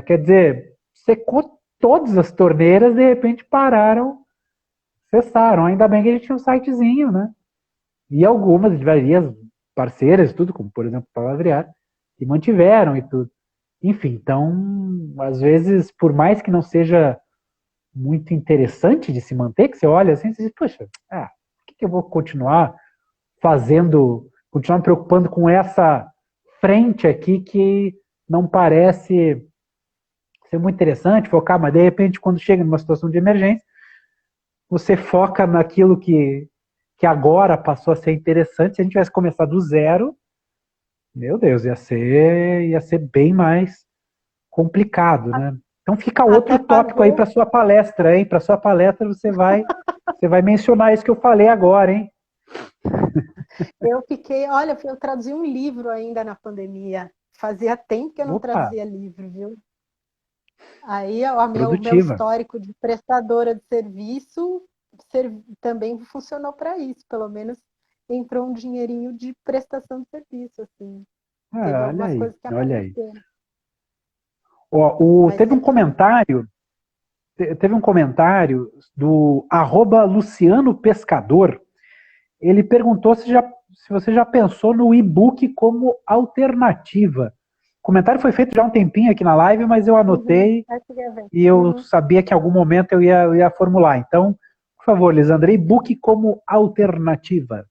Quer dizer, secou todas as torneiras, de repente pararam, cessaram. Ainda bem que a gente tinha um sitezinho, né? E algumas livrarias parceiras, tudo, como por exemplo Palavrear, que mantiveram e tudo. Enfim, então, às vezes, por mais que não seja muito interessante de se manter, que você olha assim e diz, poxa, por que eu vou continuar fazendo, continuar me preocupando com essa frente aqui que não parece ser muito interessante, focar, mas de repente, quando chega numa situação de emergência, você foca naquilo que agora passou a ser interessante. Se a gente tivesse começado do zero, meu Deus, ia ser bem mais complicado, né? Então fica outro Até tópico aí pagou. para sua palestra, hein? Para sua palestra você vai mencionar isso que eu falei agora, hein? Eu fiquei, olha, eu traduzi um livro ainda na pandemia. Fazia tempo que eu não Opa, traduzia livro, viu? Aí, ó, meu produtiva. histórico de prestadora de serviço também funcionou para isso. Pelo menos entrou um dinheirinho de prestação de serviço, assim. Teve Olha algumas aí, coisas que olha aí. apareceram. Ó, Mas teve um comentário, do @Luciano Pescador. Ele perguntou se você já pensou no e-book como alternativa. O comentário foi feito já há um tempinho aqui na live, mas eu uhum, anotei eu queria ver. e eu Uhum. sabia que em algum momento eu ia formular. Então, por favor, Lisandra, e-book como alternativa.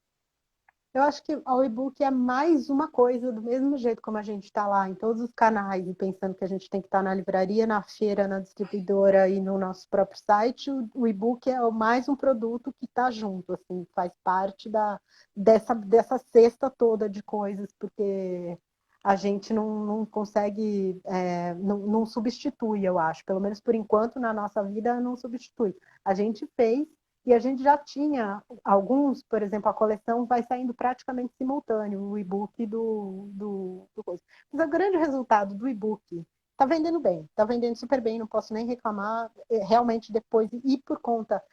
Eu acho que o e-book é mais uma coisa, do mesmo jeito como a gente está lá em todos os canais e pensando que a gente tem que estar na livraria, na feira, na distribuidora e no nosso próprio site, o e-book é mais um produto que está junto, assim, faz parte dessa cesta toda de coisas, porque a gente não consegue, não substitui, eu acho, pelo menos por enquanto na nossa vida não substitui. A gente fez e a gente já tinha alguns, por exemplo, a coleção vai saindo praticamente simultâneo, o e-book do coisa. Mas o grande resultado do e-book está vendendo bem, está vendendo super bem, não posso nem reclamar. Realmente, depois, e por conta.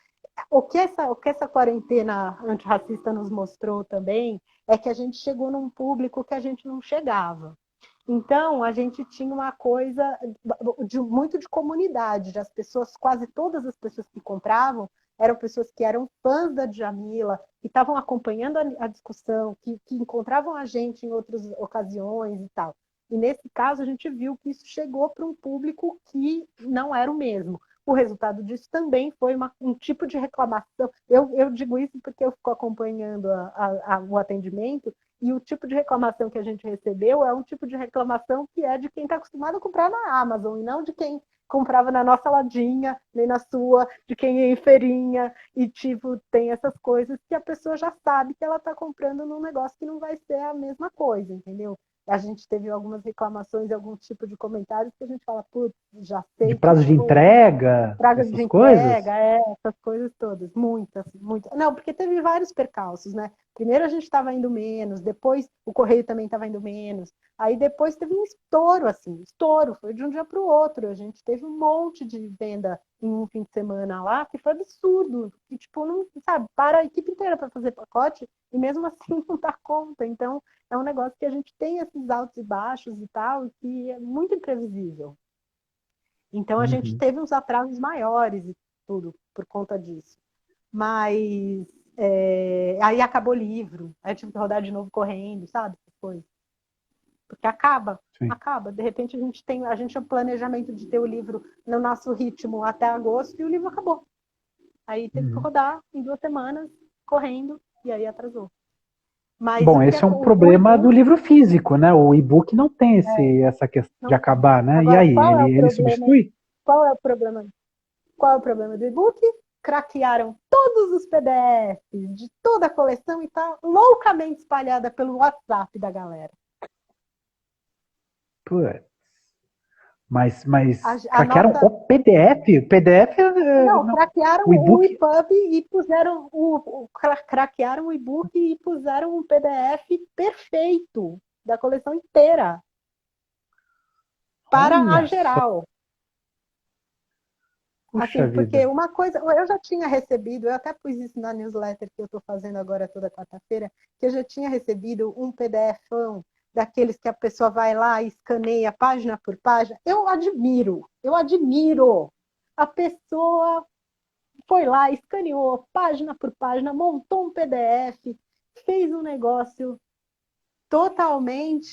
O que essa quarentena antirracista nos mostrou também é que a gente chegou num público que a gente não chegava. Então, a gente tinha uma coisa muito de comunidade. As pessoas, quase todas as pessoas que compravam, eram pessoas que eram fãs da Djamila, que estavam acompanhando a discussão, que encontravam a gente em outras ocasiões e tal. E nesse caso, a gente viu que isso chegou para um público que não era o mesmo. O resultado disso também foi um tipo de reclamação. Eu digo isso porque eu fico acompanhando o atendimento, e o tipo de reclamação que a gente recebeu é um tipo de reclamação que é de quem está acostumado a comprar na Amazon, e não de quem comprava na nossa ladinha, nem na sua, de quem ia em feirinha, e tipo, tem essas coisas que a pessoa já sabe que ela está comprando num negócio que não vai ser a mesma coisa, entendeu? A gente teve algumas reclamações e algum tipo de comentários que a gente fala, putz, já De sei que prazo de entrega, praga de essas coisas? entrega, essas coisas todas, muitas, muitas. Não, porque teve vários percalços, né? Primeiro a gente estava indo menos, depois o correio também estava indo menos, aí depois teve um estouro, assim, estouro, foi de um dia para o outro. A gente teve um monte de venda em um fim de semana lá, que foi absurdo, que tipo, não, sabe, para a equipe inteira para fazer pacote e mesmo assim não dá conta. Então é um negócio que a gente tem esses altos e baixos e tal, e que é muito imprevisível. Então a gente Uhum. teve uns atrasos maiores e tudo por conta disso. Mas aí acabou o livro, aí eu tive que rodar de novo correndo, sabe? Coisa. Porque acaba, Sim. acaba. De repente a gente tinha um planejamento de ter o livro no nosso ritmo até agosto e o livro acabou. Aí teve que Uhum. rodar em 2 semanas, correndo, e aí atrasou. Mas Bom, o que esse é um o problema do e-book livro físico, né? O e-book não tem essa questão de não tem. acabar, né? E Agora, aí, ele substitui? qual é o problema Qual é o problema do e-book? Craquearam todos os PDFs de toda a coleção e está loucamente espalhada pelo WhatsApp da galera. Putz. Mas A craquearam nossa. o PDF? O PDF, Não, não. craquearam O o e-book. EPUB e puseram craquearam o e-book e puseram um PDF perfeito da coleção inteira. para a Olha só, geral. puxa Assim, vida. porque uma coisa, eu já tinha recebido, eu até pus isso na newsletter que eu estou fazendo agora toda quarta-feira, que eu já tinha recebido um PDFão daqueles que a pessoa vai lá e escaneia página por página. Eu admiro. A pessoa foi lá, escaneou página por página, montou um PDF, fez um negócio totalmente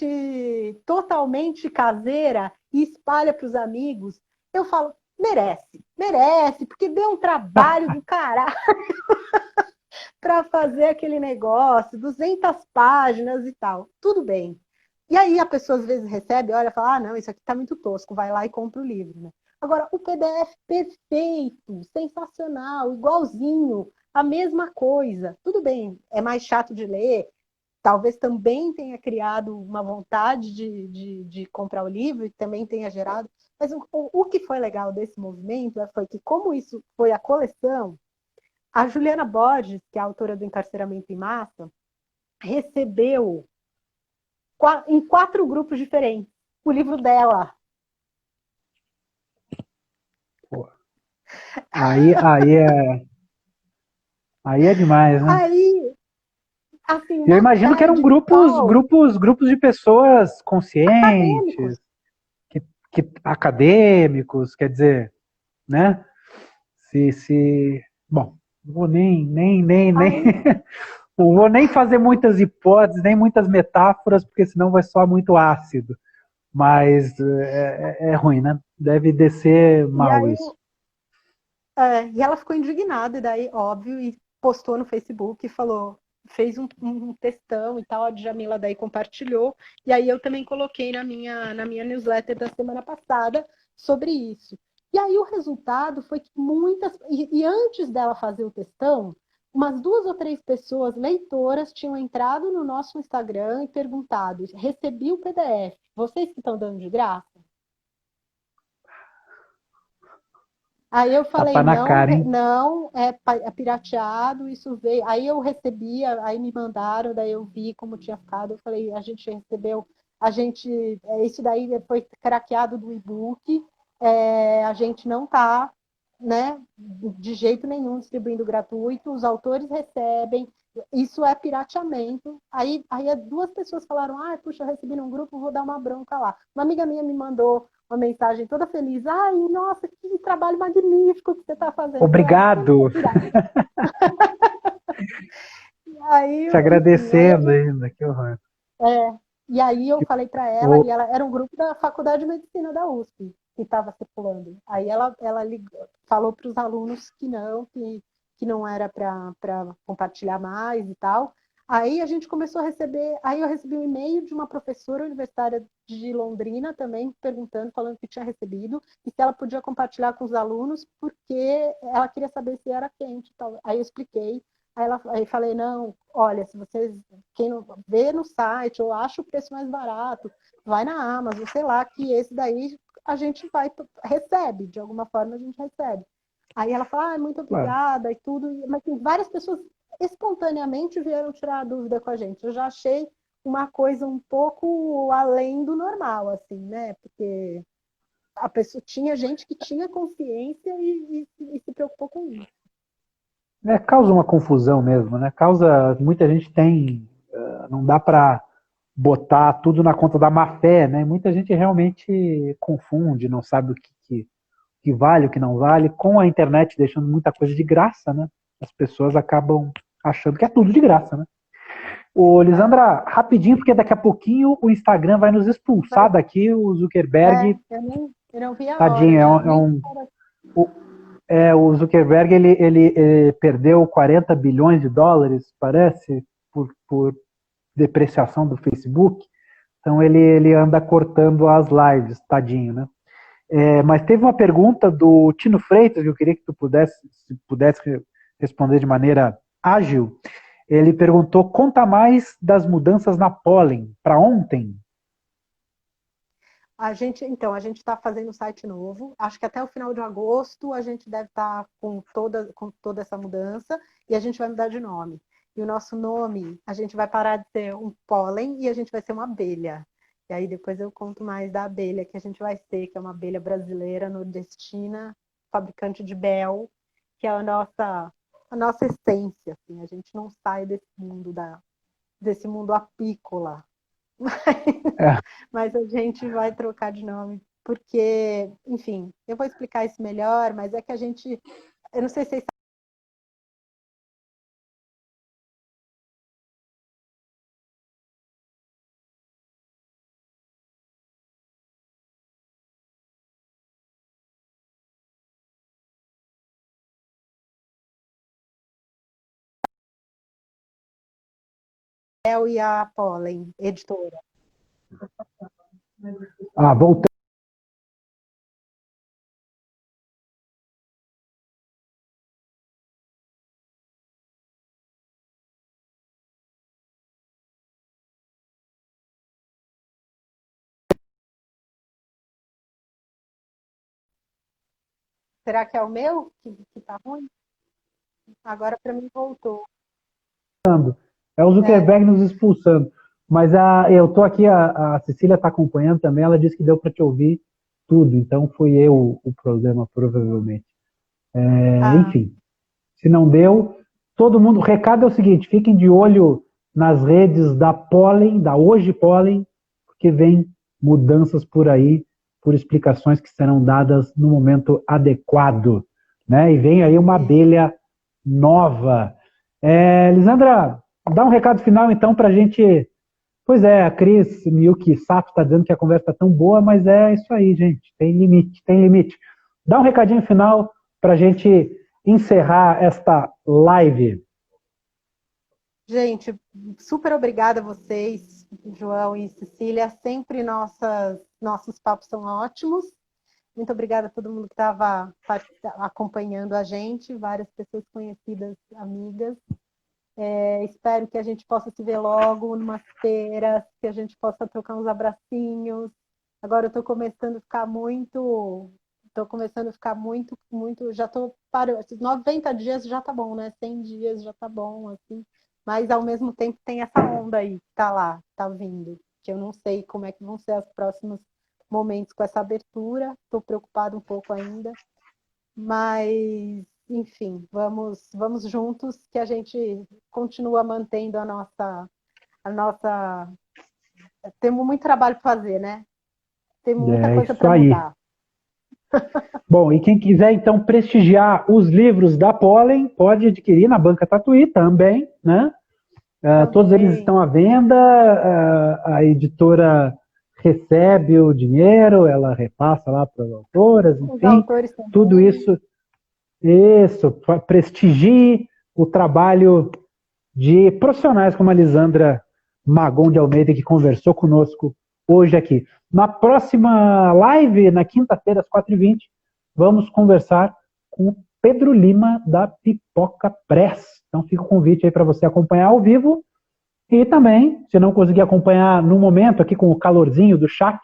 caseira e espalha para os amigos. Eu falo, merece, porque deu um trabalho do caralho para fazer aquele negócio, 200 páginas e tal. Tudo bem. E aí a pessoa às vezes recebe, olha, fala, não, isso aqui está muito tosco, vai lá e compra o livro, né? Agora, o PDF perfeito, sensacional, igualzinho, a mesma coisa. Tudo bem, é mais chato de ler, talvez também tenha criado uma vontade de comprar o livro e também tenha gerado. Mas o que foi legal desse movimento foi que, como isso foi a coleção, a Juliana Borges, que é a autora do Encarceramento em Massa, recebeu em 4 grupos diferentes o livro dela. Pô, aí é demais, né? Aí, assim, E eu uma imagino que eram tarde de sol, grupos de pessoas acadêmicos. conscientes, acadêmicos, quer dizer, né? Bom, não vou nem, Aí, não vou nem fazer muitas hipóteses, nem muitas metáforas, porque senão vai soar muito ácido. Mas é ruim, né? Deve descer e mal aí isso. e ela ficou indignada, e daí, óbvio, e postou no Facebook e falou, fez um textão e tal, a Djamila daí compartilhou, e aí eu também coloquei na minha newsletter da semana passada sobre isso. E aí o resultado foi que e antes dela fazer o textão, umas 2 ou 3 pessoas leitoras tinham entrado no nosso Instagram e perguntado, recebi o PDF, vocês que estão dando de graça? Aí eu falei, Tapa na não, cara, hein? não, é pirateado, isso veio. Aí eu recebia, aí me mandaram, daí eu vi como tinha ficado. Eu falei, a gente recebeu, isso daí foi craqueado do e-book, a gente não está, né, de jeito nenhum distribuindo gratuito, os autores recebem, isso é pirateamento. Aí 2 pessoas falaram, puxa, eu recebi num grupo, vou dar uma bronca lá. Uma amiga minha me mandou uma mensagem toda feliz. Ai, nossa, que trabalho magnífico que você está fazendo. Eu falei, muito Obrigado. obrigada. Aí, Te enfim, aí a agradecendo gente. ainda, que horror. E aí eu falei para ela, O, e ela era um grupo da Faculdade de Medicina da USP que estava circulando. Aí ela ligou, falou para os alunos que não era para compartilhar mais e tal. Aí a gente começou a receber, aí eu recebi um e-mail de uma professora universitária de Londrina também perguntando, falando que tinha recebido e se ela podia compartilhar com os alunos porque ela queria saber se era quente e tal. Aí eu expliquei, aí falei, não, olha, se vocês, quem não vê no site ou acha o preço mais barato, vai na Amazon, sei lá, que esse daí a gente recebe, de alguma forma a gente recebe. Aí ela fala, muito claro. obrigada e tudo, mas tem várias pessoas espontaneamente vieram tirar a dúvida com a gente. Eu já achei uma coisa um pouco além do normal, assim, né? Porque a pessoa tinha gente que tinha consciência e se preocupou com isso. Causa uma confusão mesmo, né? Causa. Muita gente tem. Não dá para botar tudo na conta da má fé, né? Muita gente realmente confunde, não sabe que vale, o que não vale. Com a internet deixando muita coisa de graça, né? As pessoas acabam achando que é tudo de graça, né? Ô, Lisandra, rapidinho, porque daqui a pouquinho o Instagram vai nos expulsar daqui, o Zuckerberg, Eu não vi a hora, tadinho, já nem. o, o Zuckerberg ele perdeu 40 bilhões de dólares, parece, por depreciação do Facebook. Então ele anda cortando as lives, tadinho, né? Mas teve uma pergunta do Tino Freitas que eu queria que tu pudesse responder de maneira ágil. Ele perguntou: conta mais das mudanças na Pollen para ontem. A gente está fazendo um site novo. Acho que até o final de agosto a gente deve estar com toda essa mudança e a gente vai mudar de nome. E o nosso nome, a gente vai parar de ser um pólen e a gente vai ser uma abelha. E aí depois eu conto mais da abelha que a gente vai ser, que é uma abelha brasileira, nordestina, fabricante de mel, que é a nossa essência, assim. A gente não sai desse mundo apícola, É. mas a gente vai trocar de nome, porque, enfim, eu vou explicar isso melhor, mas é que a gente, eu não sei se vocês sabem, e a Pollen, editora. Voltando. Será que é o meu que tá ruim? Agora para mim voltou. É o É, Zuckerberg nos expulsando. Mas eu tô aqui, a Cecília está acompanhando também, ela disse que deu para te ouvir tudo, então fui eu o problema, provavelmente. ah, Enfim, se não deu, todo mundo. O recado é o seguinte: fiquem de olho nas redes da Pollen, da Hoje Pollen, porque vem mudanças por aí, por explicações que serão dadas no momento adequado. Né? E vem aí uma isso. abelha nova. Lisandra, dá um recado final então para a gente. Pois é, a Cris Miyuki Sato está dizendo que a conversa está tão boa, mas é isso aí, gente. Tem limite, tem limite. Dá um recadinho final para a gente encerrar esta live. Gente, super obrigada a vocês, João e Cecília. Sempre nossos papos são ótimos. Muito obrigada a todo mundo que estava acompanhando a gente, várias pessoas conhecidas, amigas. Espero que a gente possa se ver logo numas feiras, que a gente possa trocar uns abracinhos. Agora eu estou começando a ficar muito, já estou parando. 90 dias já tá bom, né? 100 dias já tá bom, assim. Mas ao mesmo tempo tem essa onda aí, que tá lá, tá vindo. Que eu não sei como é que vão ser os próximos momentos com essa abertura. Estou preocupada um pouco ainda. Mas, enfim, vamos juntos que a gente continua mantendo a nossa. Temos muito trabalho para fazer, né? Temos muita É coisa isso para aí. mudar. Bom, e quem quiser então prestigiar os livros da Pollen, pode adquirir na Banca Tatuí também, né? Todos eles Também. estão à venda, a editora recebe o dinheiro, ela repassa lá para as autoras, Os enfim, autores tudo também. isso, prestigie o trabalho de profissionais como a Lisandra Magon de Almeida, que conversou conosco hoje aqui. Na próxima live, na quinta-feira, às 4h20, vamos conversar com o Pedro Lima, da Pipoca Press. Então fica o convite aí para você acompanhar ao vivo. E também, se não conseguir acompanhar no momento, aqui com o calorzinho do chat,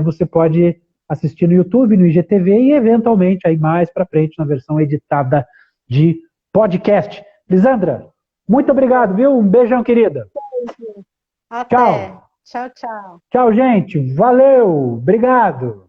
você pode assistir no YouTube, no IGTV e, eventualmente, aí mais para frente, na versão editada de podcast. Lisandra, muito obrigado, viu? Um beijão, querida. Até. Tchau. Tchau, tchau. Tchau, gente. Valeu. Obrigado.